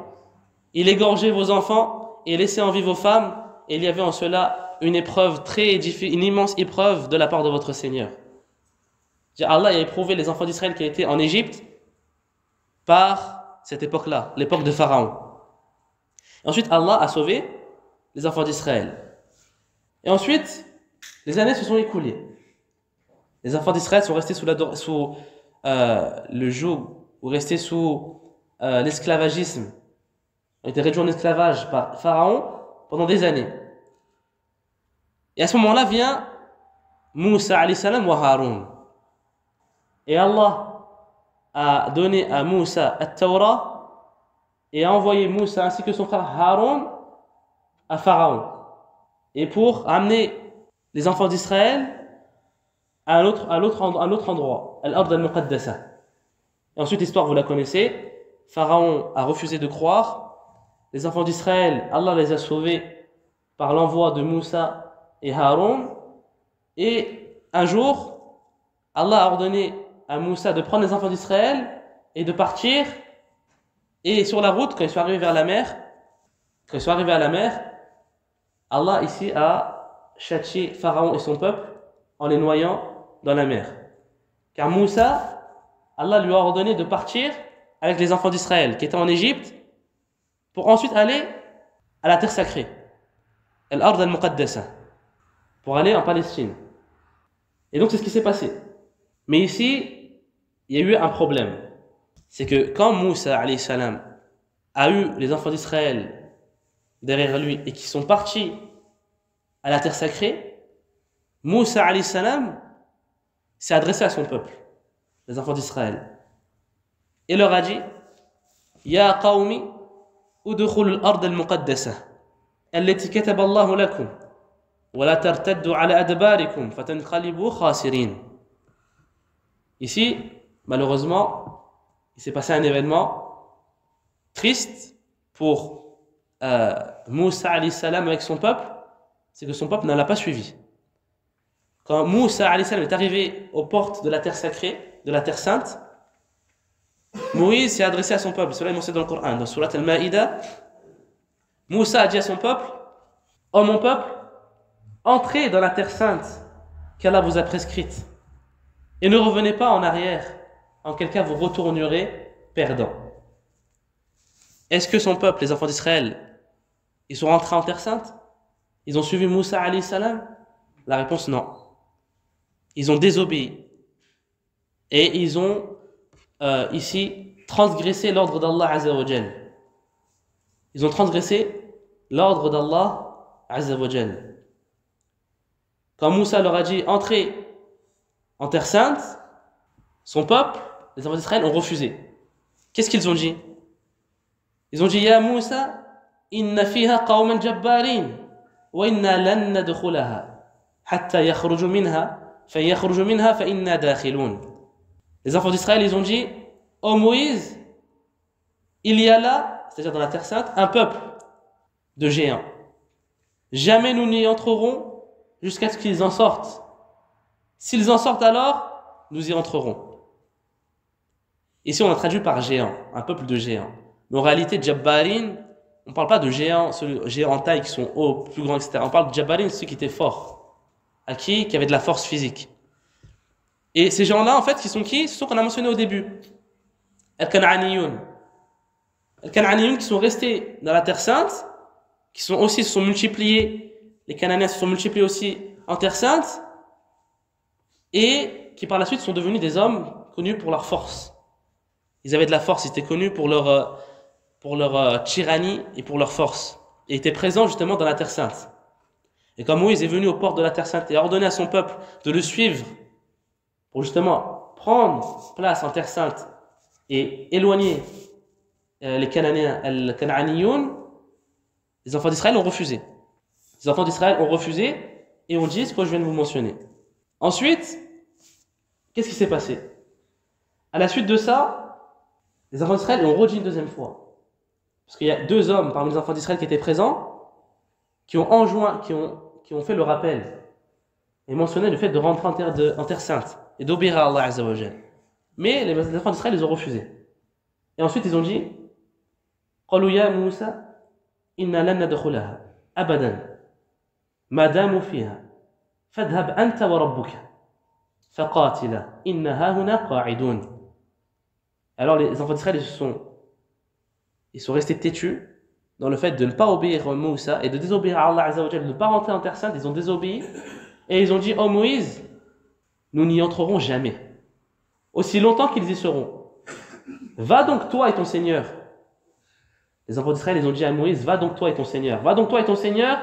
Il égorgeait vos enfants et laissait en vie vos femmes, et il y avait en cela une épreuve une immense épreuve de la part de votre Seigneur. Allah a éprouvé les enfants d'Israël qui étaient en Égypte par cette époque-là, l'époque de Pharaon. Et ensuite, Allah a sauvé les enfants d'Israël. Et ensuite, les années se sont écoulées. Les enfants d'Israël sont restés sous le joug, ou restés sous l'esclavagisme. Ils ont été réduits en esclavage par Pharaon pendant des années. Et à ce moment-là vient Moussa alayhi salam wa Haroun. Et Allah a donné à Moussa at-Tawra et a envoyé Moussa ainsi que son frère Haroun à Pharaon. Et pour amener les enfants d'Israël à un autre endroit, Al-Ard al-Muqaddasa. Et ensuite, l'histoire, vous la connaissez. Pharaon a refusé de croire. Les enfants d'Israël, Allah les a sauvés par l'envoi de Moussa et Haroun. Et un jour, Allah a ordonné à Moussa de prendre les enfants d'Israël et de partir. Et sur la route, quand ils sont arrivés vers la mer, Allah ici a châtié Pharaon et son peuple en les noyant dans la mer. Car Moussa, Allah lui a ordonné de partir avec les enfants d'Israël qui étaient en Égypte pour ensuite aller à la terre sacrée, Al-Ard al-Muqaddasa, pour aller en Palestine. Et donc c'est ce qui s'est passé. Mais ici, il y a eu un problème. C'est que quand Moussa alayhi salam a eu les enfants d'Israël derrière lui et qui sont partis à la terre sacrée, Moussa alayhi salam s'est adressé à son peuple, les enfants d'Israël, et leur a dit: Ya qawmi udkhulu al-ard al-muqaddasa allati kataba Allahu lakum wa la tartaddu ala adbarikum fatanqalibu khasirin. Ici, malheureusement, il s'est passé un événement triste pour Moussa alayhi salam avec son peuple, c'est que son peuple ne l'a pas suivi. Quand Moussa alayhi salam est arrivé aux portes de la terre sacrée, de la terre sainte, Moïse s'est adressé à son peuple. Cela est mentionné dans le Coran, dans Surat Al-Ma'ida. Moussa a dit à son peuple: ô mon peuple, entrez dans la terre sainte qu'Allah vous a prescrite et ne revenez pas en arrière, en quel cas vous retournerez perdant. Est-ce que son peuple, les enfants d'Israël, ils sont rentrés en terre sainte? Ils ont suivi Moussa alayhi salam? La réponse: non. Ils ont désobéi et ils ont ici transgressé l'ordre d'Allah Azza wa Jal. Ils ont transgressé l'ordre d'Allah Azza wa Jal. Quand Moussa leur a dit entrez en terre sainte, son peuple, les enfants d'Israël, ont refusé. Qu'est-ce qu'ils ont dit? Ils ont dit: Ya Moussa, inna fiha qawman jabbarin wa inna lan nadkhulaha hatta yakhruju minha fa inna dakhilun. Les enfants d'Israël, ils ont dit: ô Moïse, il y a là, c'est-à-dire dans la terre sainte, un peuple de géants. Jamais nous n'y entrerons jusqu'à ce qu'ils en sortent. S'ils en sortent alors, nous y entrerons. Ici, on a traduit par géant, un peuple de géants. Mais en réalité, Jabbarin, on ne parle pas de géants, ceux géants en taille qui sont hauts, plus grands, etc. On parle de Jabbarin, ceux qui étaient forts, qui avaient de la force physique. Et ces gens-là, en fait, qui sont qui? Ce sont qu'on a mentionné au début. Al-Kan'aniyoun. Al-Kan'aniyoun qui sont restés dans la terre sainte, qui se sont multipliés, les Cananéens se sont multipliés aussi en terre sainte, et qui par la suite sont devenus des hommes connus pour leur force. Ils avaient de la force, ils étaient connus pour leur tyrannie et pour leur force. Et étaient présents justement dans la terre sainte. Et quand Moïse est venu aux portes de la terre sainte et a ordonné à son peuple de le suivre, pour justement prendre place en terre sainte et éloigner les Cananéens, Al-Kan'aniyoun, les enfants d'Israël ont refusé. Les enfants d'Israël ont refusé et ont dit ce que je viens de vous mentionner. Ensuite, qu'est-ce qui s'est passé? À la suite de ça, les enfants d'Israël ont redit une deuxième fois. Parce qu'il y a deux hommes parmi les enfants d'Israël qui étaient présents, qui ont enjoint, qui ont fait le rappel et mentionné le fait de rentrer en terre sainte et d'obéir à Allah Azza wa Jal. Mais les enfants d'Israël, ils ont refusé. Et ensuite, ils ont dit قالوا يا موسى إنا لن ندخلها أبدا ما داموا فيها فاذهب أنت وربك فقاتلا إن هاهنا قاعدون. Alors les enfants d'Israël ils sont restés têtus dans le fait de ne pas obéir à Moussa et de désobéir à Allah Azza wa Jalla, de ne pas rentrer en terre sainte. Ils ont désobéi et ils ont dit: oh Moïse, nous n'y entrerons jamais aussi longtemps qu'ils y seront. Va donc toi et ton Seigneur. Les enfants d'Israël, ils ont dit à Moïse: va donc toi et ton Seigneur. Va donc toi et ton Seigneur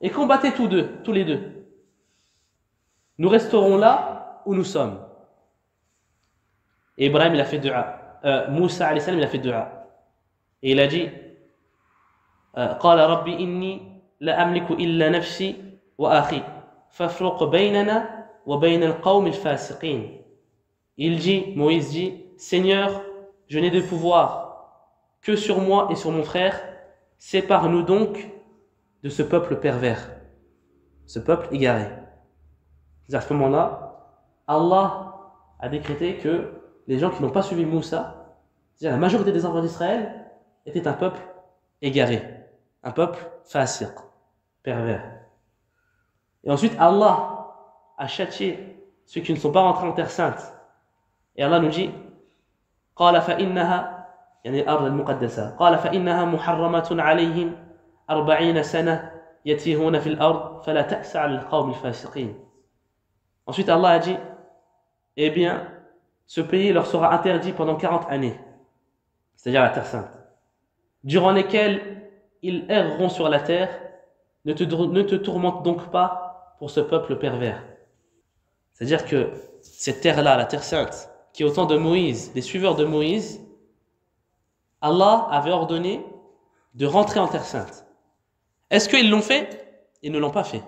et combattez tous les deux. Nous resterons là où nous sommes. Et Ibrahim, il a fait dua. Moussa alayhi salam, il a fait dua. Et il a dit: قال ربي إني لا أملك إلا نفسي وأخي فافرق بيننا وبين القوم الفاسقين. Il dit, Moïse dit: Seigneur, je n'ai de pouvoir que sur moi et sur mon frère, sépare-nous donc de ce peuple pervers, ce peuple égaré. À ce moment-là, Allah a décrété que les gens qui n'ont pas suivi Moussa, c'est-à-dire la majorité des enfants d'Israël, étaient un peuple égaré, un peuple fasiq, pervers. Et ensuite, Allah a châtié ceux qui ne sont pas rentrés en terre sainte. Et Allah nous dit: قال فإنها يعني الأرض المقدسة قال فإنها محرمة عليهم 40 سنة يتيهون في الأرض فلا تأس على القوم الفاسقين. Ensuite Allah a dit: eh bien, ce pays leur sera interdit pendant 40 années, c'est-à-dire la terre sainte, durant lesquelles ils erreront sur la terre. Ne te tourmente donc pas pour ce peuple pervers. C'est-à-dire que cette terre-là, la terre sainte, qui est au temps de Moïse, des suiveurs de Moïse, Allah avait ordonné de rentrer en terre sainte. Est-ce qu'ils l'ont fait? Ils ne l'ont pas fait.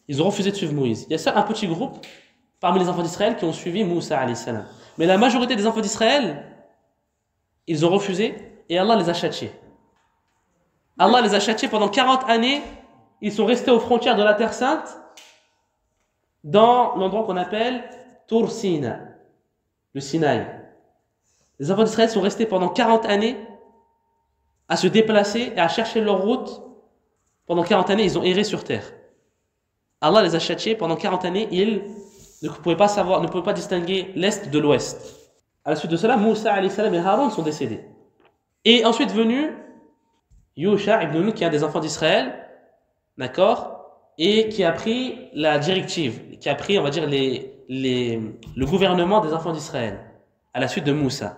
Ils ont refusé de suivre Moïse. Il y a ça un petit groupe parmi les enfants d'Israël qui ont suivi Moussa alayhi salam. Mais la majorité des enfants d'Israël, ils ont refusé et Allah les a châtiés. Allah les a châtiés pendant 40 années. Ils sont restés aux frontières de la terre sainte, dans l'endroit qu'on appelle Tour Sina, le Sinaï. Les enfants d'Israël sont restés pendant 40 années à se déplacer et à chercher leur route. Pendant 40 années, ils ont erré sur terre. Allah les a châtiés pendant 40 années. Ils ne pouvaient pas distinguer l'est de l'ouest. À la suite de cela, Moussa alayhi salam et Haroun sont décédés. Et ensuite venu Yusha ibn Nun, qui est un des enfants d'Israël, d'accord, et qui a pris la directive, qui a pris, on va dire, le gouvernement des enfants d'Israël, à la suite de Moussa.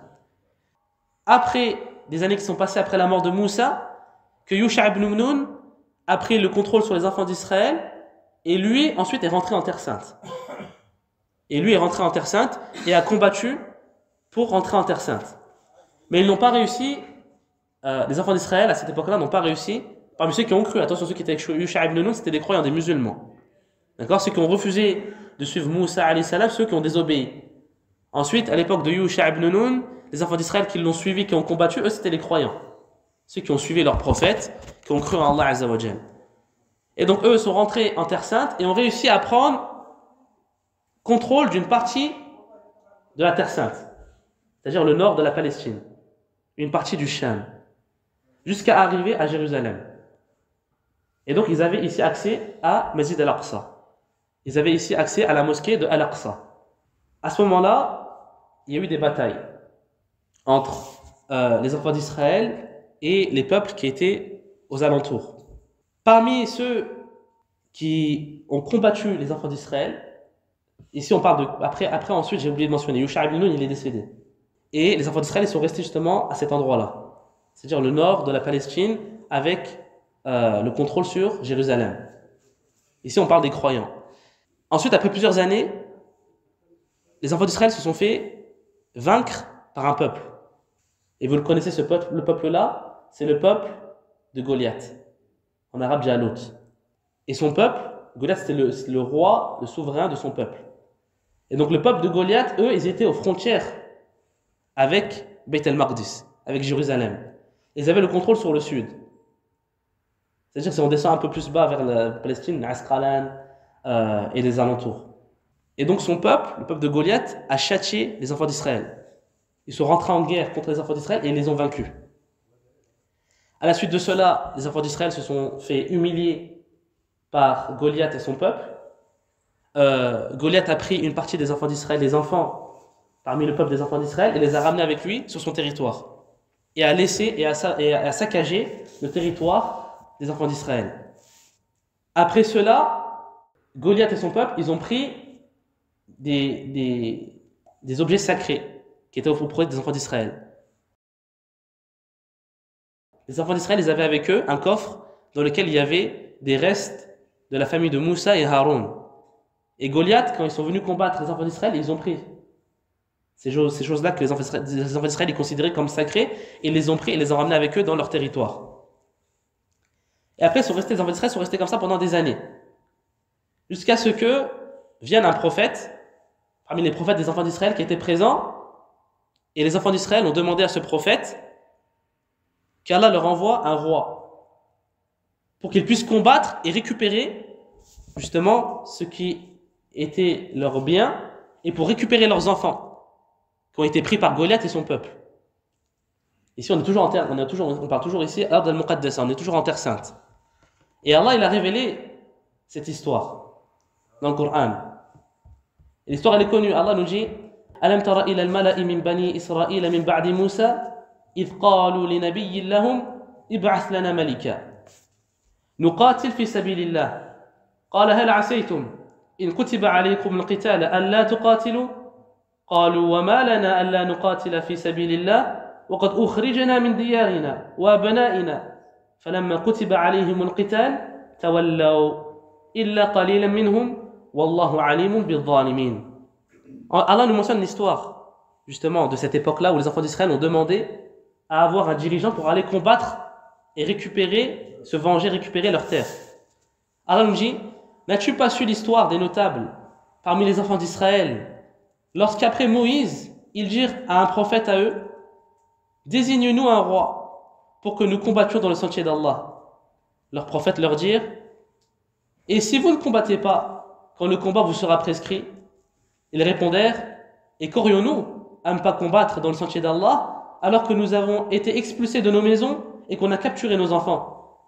Après des années qui sont passées après la mort de Moussa, que Yusha ibn Nun a pris le contrôle sur les enfants d'Israël, et lui, ensuite, est rentré en terre sainte. Et lui est rentré en terre sainte et a combattu pour rentrer en terre sainte. Mais ils n'ont pas réussi. Les enfants d'Israël, à cette époque-là, n'ont pas réussi. Parmi ceux qui ont cru, attention, ceux qui étaient avec Yusha ibn Nun, c'était des croyants, des musulmans. D'accord? Ceux qui ont refusé de suivre Moussa alayhi salam, ceux qui ont désobéi. Ensuite, à l'époque de Yusha ibn Nun, les enfants d'Israël qui l'ont suivi, qui ont combattu, eux, c'était les croyants. Ceux qui ont suivi leur prophète, qui ont cru en Allah Azza wa Jal. Et donc, eux sont rentrés en terre sainte et ont réussi à prendre contrôle d'une partie de la terre sainte, c'est-à-dire le nord de la Palestine, une partie du Sham, jusqu'à arriver à Jérusalem. Et donc ils avaient ici accès à Masjid al-Aqsa. Ils avaient ici accès à la mosquée de Al-Aqsa. À ce moment-là, il y a eu des batailles entre les enfants d'Israël et les peuples qui étaient aux alentours. Parmi ceux qui ont combattu les enfants d'Israël, ici on parle de... Après ensuite, j'ai oublié de mentionner, Yusha ibn Nun, il est décédé. Et les enfants d'Israël, ils sont restés justement à cet endroit-là. C'est-à-dire le nord de la Palestine, avec le contrôle sur Jérusalem. Ici, on parle des croyants. Ensuite, après plusieurs années, les enfants d'Israël se sont fait vaincre par un peuple. Et vous le connaissez, ce peuple, le peuple-là, c'est le peuple de Goliath. En arabe, Jalut. Et son peuple, Goliath, c'était le roi, le souverain de son peuple. Et donc, le peuple de Goliath, eux, ils étaient aux frontières avec Beit el-Maqdis, avec Jérusalem. Ils avaient le contrôle sur le sud. C'est-à-dire que si on descend un peu plus bas vers la Palestine, Asqalan et les alentours. Et donc son peuple, le peuple de Goliath, a châtié les enfants d'Israël. Ils sont rentrés en guerre contre les enfants d'Israël et ils les ont vaincus. À la suite de cela, les enfants d'Israël se sont fait humilier par Goliath et son peuple. Goliath a pris une partie des enfants d'Israël, les enfants parmi le peuple des enfants d'Israël, et les a ramenés avec lui sur son territoire. Et a laissé et a saccagé le territoire des enfants d'Israël. Après cela, Goliath et son peuple, ils ont pris des objets sacrés qui étaient au propriété des enfants d'Israël. Les enfants d'Israël, ils avaient avec eux un coffre dans lequel il y avait des restes de la famille de Moussa et Haroun. Et Goliath, quand ils sont venus combattre les enfants d'Israël, ils ont pris ces choses-là que les enfants d'Israël ils considéraient comme sacrées, et ils les ont pris et les ont ramenés avec eux dans leur territoire. Et après, les enfants d'Israël sont restés comme ça pendant des années. Jusqu'à ce que vienne un prophète, parmi les prophètes des enfants d'Israël qui étaient présents, et les enfants d'Israël ont demandé à ce prophète qu'Allah leur envoie un roi pour qu'ils puissent combattre et récupérer justement ce qui était leur bien et pour récupérer leurs enfants qui ont été pris par Goliath et son peuple. Ici, on est toujours en terre, on parle toujours ici, Ard al-Muqaddasa, on est toujours en terre sainte. Et Allah, il a révélé cette histoire dans le Coran. Et l'histoire, elle est connue. Allah nous dit Alam tara ila al-mala'i min bani Israël min ba'di Musa إذ قالوا لنبي لهم ابعث لنا ملكا نقاتل في سبيل الله قال هل عسيتم إن كتب عليكم القتال ألا تقاتلوا قالوا وما لنا ألا نقاتل في سبيل الله وقد أخرجنا من ديارنا وأبنائنا فلما كتب عليهم القتال تولوا إلا قليلا منهم والله عليم بالظالمين. Allah nous mentionne l'histoire justement de cette époque-là où les enfants d'Israël ont demandé à avoir un dirigeant pour aller combattre et récupérer, se venger, récupérer leur terre. Allah nous dit, n'as-tu pas su l'histoire des notables parmi les enfants d'Israël lorsqu'après Moïse, ils dirent à un prophète à eux, désigne-nous un roi pour que nous combattions dans le sentier d'Allah. Leurs prophètes leur dirent, et si vous ne combattez pas quand le combat vous sera prescrit? Ils répondèrent, et qu'aurions-nous à ne pas combattre dans le sentier d'Allah alors que nous avons été expulsés de nos maisons et qu'on a capturé nos enfants?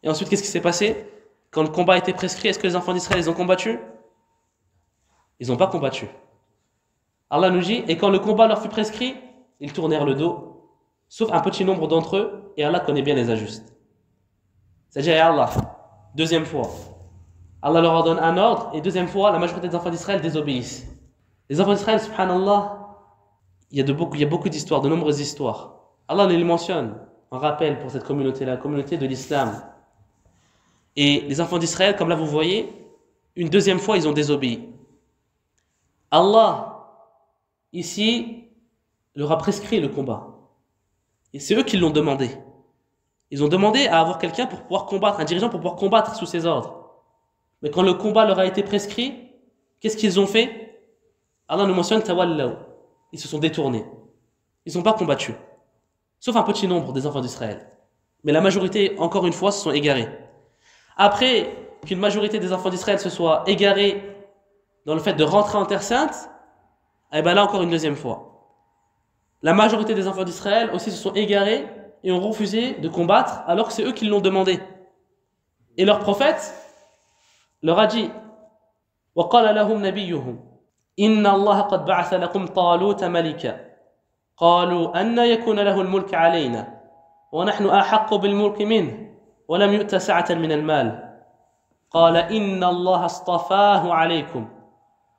Et ensuite, qu'est-ce qui s'est passé? Quand le combat a été prescrit, est-ce que les enfants d'Israël, ils ont combattu? Ils n'ont pas combattu. Allah nous dit, et quand le combat leur fut prescrit, ils tournèrent le dos, sauf un petit nombre d'entre eux, et Allah connaît bien les ajustes. C'est-à-dire, et Allah, deuxième fois, Allah leur ordonne un ordre, et deuxième fois, la majorité des enfants d'Israël désobéissent. Les enfants d'Israël, subhanallah, il y a beaucoup d'histoires, de nombreuses histoires. Allah les mentionne, en rappel pour cette communauté, la communauté de l'islam. Et les enfants d'Israël, comme là vous voyez, une deuxième fois, ils ont désobéi. Allah, ici, leur a prescrit le combat. Et c'est eux qui l'ont demandé. Ils ont demandé à avoir quelqu'un pour pouvoir combattre, un dirigeant pour pouvoir combattre sous ses ordres. Mais quand le combat leur a été prescrit, qu'est-ce qu'ils ont fait? Allah nous mentionne tawallaw. Ils se sont détournés. Ils n'ont pas combattu. Sauf un petit nombre des enfants d'Israël. Mais la majorité, encore une fois, se sont égarés. Après qu'une majorité des enfants d'Israël se soit égarés dans le fait de rentrer en terre sainte, et bien là encore une deuxième fois. La majorité des enfants d'Israël aussi se sont égarés et ont refusé de combattre alors que c'est eux qui l'ont demandé. Et leur prophète leur a dit وَقَالَ لَهُمْ نَبِيُّهُمْ إِنَّ اللَّهَ قَدْ بَعَثَ لَكُمْ طَالُوتَ مَلِكًا قَالُوا أَنَّ يَكُونَ لَهُ الْمُلْكَ عَلَيْنَا وَنَحْنُ أَحَقُّ بِالْمُلْكِ مِنْهُ وَلَمْ يُؤْتَ سَعَةً مِنَ الْمَالِ قَالَ إِنَّ اللَّهَ اصْطَفَاهُ عَلَيْكُمْ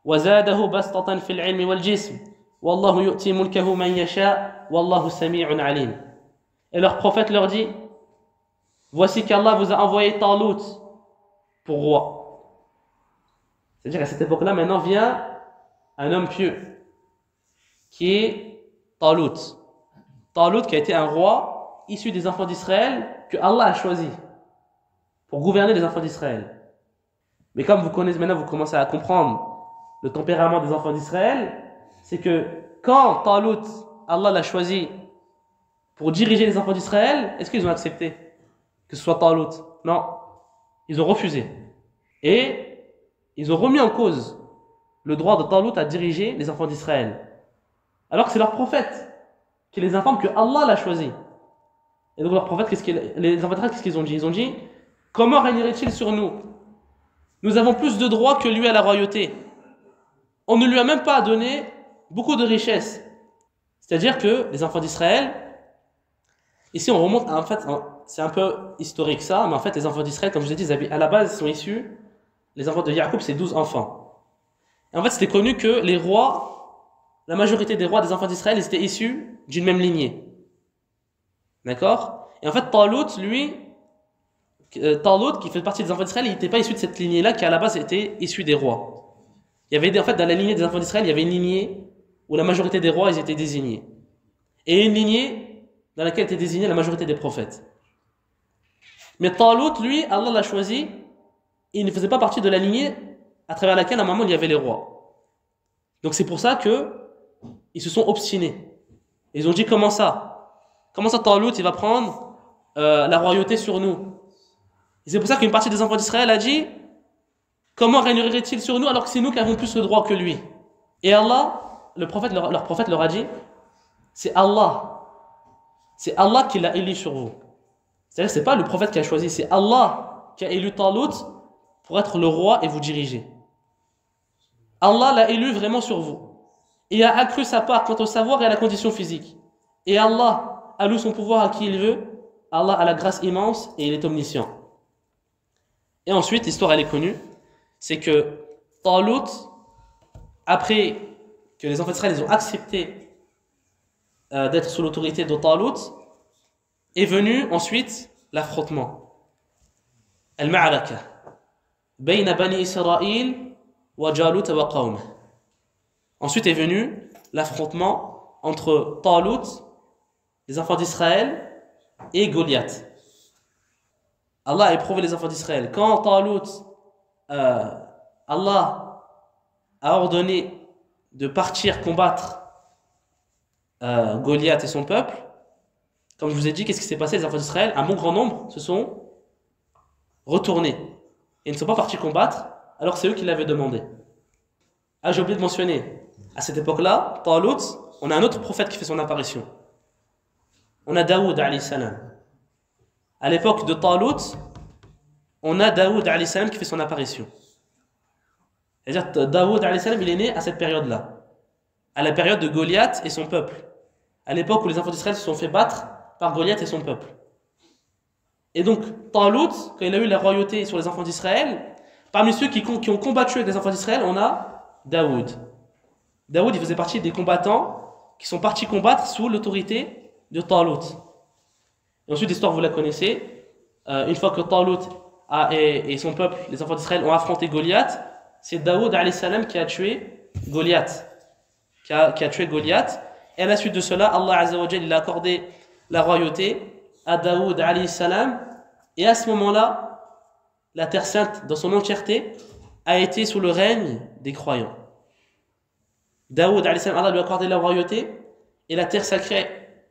وَزَادَهُ بَسْطَةً فِي الْعِلْمِ وَالْجِسْمِ وَاللَّهُ يُؤْتِي مُلْكَهُ مَنْ يَشَاءُ وَاللَّهُ سَمِيعٌ عَلِيمٌ. Et leur prophète leur dit, voici qu'Allah vous a envoyé Talut pour roi. C'est-à-dire qu'à cette époque-là, maintenant vient un homme pieux qui est Talut. Talut qui a été un roi issu des enfants d'Israël que Allah a choisi pour gouverner les enfants d'Israël. Mais comme vous connaissez maintenant, vous commencez à comprendre le tempérament des enfants d'Israël, c'est que quand Talut, Allah l'a choisi pour diriger les enfants d'Israël, est-ce qu'ils ont accepté que ce soit Talut? Non, ils ont refusé. Et ils ont remis en cause le droit de Talut à diriger les enfants d'Israël. Alors que c'est leur prophète qui les informe que Allah l'a choisi. Et donc leur prophète, les enfants d'Israël, qu'est-ce qu'ils ont dit? Ils ont dit, comment régnerait-il sur nous? Nous avons plus de droits que lui à la royauté. On ne lui a même pas donné beaucoup de richesses. C'est-à-dire que les enfants d'Israël, ici on remonte, en fait, c'est un peu historique ça, mais en fait les enfants d'Israël, comme je vous ai dit, à la base ils sont issus, les enfants de Yacoub, c'est 12 enfants. Et en fait c'était connu que les rois, la majorité des rois des enfants d'Israël, ils étaient issus d'une même lignée. D'accord? Et en fait Talut, lui, Talut qui fait partie des enfants d'Israël, il n'était pas issu de cette lignée-là, qui à la base était issu des rois. Il y avait en fait dans la lignée des enfants d'Israël, il y avait une lignée où la majorité des rois ils étaient désignés. Et une lignée dans laquelle était désignée la majorité des prophètes. Mais Talut, lui, Allah l'a choisi, il ne faisait pas partie de la lignée à travers laquelle à un moment il y avait les rois. Donc c'est pour ça que ils se sont obstinés. Ils ont dit comment ça Talut il va prendre la royauté sur nous? Et c'est pour ça qu'une partie des enfants d'Israël a dit, comment régnerait-il sur nous alors que c'est nous qui avons plus le droit que lui? Et Allah, leur prophète leur a dit, c'est Allah qui l'a élu sur vous. C'est-à-dire que c'est pas le prophète qui a choisi, c'est Allah qui a élu Talut pour être le roi et vous diriger. Allah l'a élu vraiment sur vous. Et a accru sa part quant au savoir et à la condition physique. Et Allah alloue son pouvoir à qui il veut. Allah a la grâce immense et il est omniscient. Et ensuite, l'histoire elle est connue, c'est que Talut, après que les enfants d'Israël ont accepté d'être sous l'autorité de Talut, est venu ensuite l'affrontement. Al-Ma'araka. Bayna Bani Israël wa Jalut wa Qawmah. Ensuite est venu l'affrontement entre Talut, les enfants d'Israël, et Goliath. Allah a éprouvé les enfants d'Israël. Quand Talut, Allah a ordonné de partir combattre Goliath et son peuple, comme je vous ai dit, qu'est-ce qui s'est passé? Les enfants d'Israël, un bon grand nombre, se sont retournés et ne sont pas partis combattre, alors que c'est eux qui l'avaient demandé. Ah, j'ai oublié de mentionner, à cette époque-là, Talut, on a un autre prophète qui fait son apparition. On a Daoud, alayhi salam. À l'époque de Talut, on a Daoud, alayhi salam, qui fait son apparition. C'est-à-dire, Daoud, alayhi salam, il est né à cette période-là, à la période de Goliath et son peuple, à l'époque où les enfants d'Israël se sont fait battre par Goliath et son peuple. Et donc, Talut, quand il a eu la royauté sur les enfants d'Israël, parmi ceux qui ont combattu avec les enfants d'Israël, on a Daoud. Daoud, il faisait partie des combattants qui sont partis combattre sous l'autorité de Talut. Et ensuite, l'histoire, vous la connaissez. Une fois que Talut et son peuple, les enfants d'Israël, ont affronté Goliath, c'est Daoud, alayhi salam, qui a tué Goliath. Qui a tué Goliath. Et à la suite de cela, Allah Azza wa Jalla, il a accordé la royauté à Daoud alayhi salam, et à ce moment-là, la terre sainte dans son entièreté a été sous le règne des croyants. Daoud alayhi salam, Allah lui a accordé la royauté, et la terre sacrée,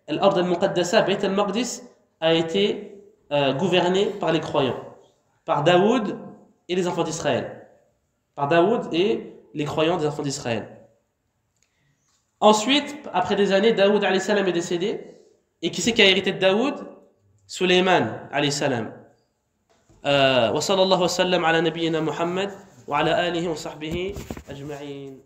Al-Ard al-Muqaddasa, Bayt al-Maqdis, a été gouvernée par les croyants, par Daoud et les enfants d'Israël, par Daoud et les croyants des enfants d'Israël. Ensuite, après des années, Daoud alayhi salam est décédé. Et qui c'est qui a hérité de Daoud? Sulayman alayhi salam. Wa sallallahu wa sallam ala nabiyyina Muhammad wa ala alihi wa sahbihi ajma'in.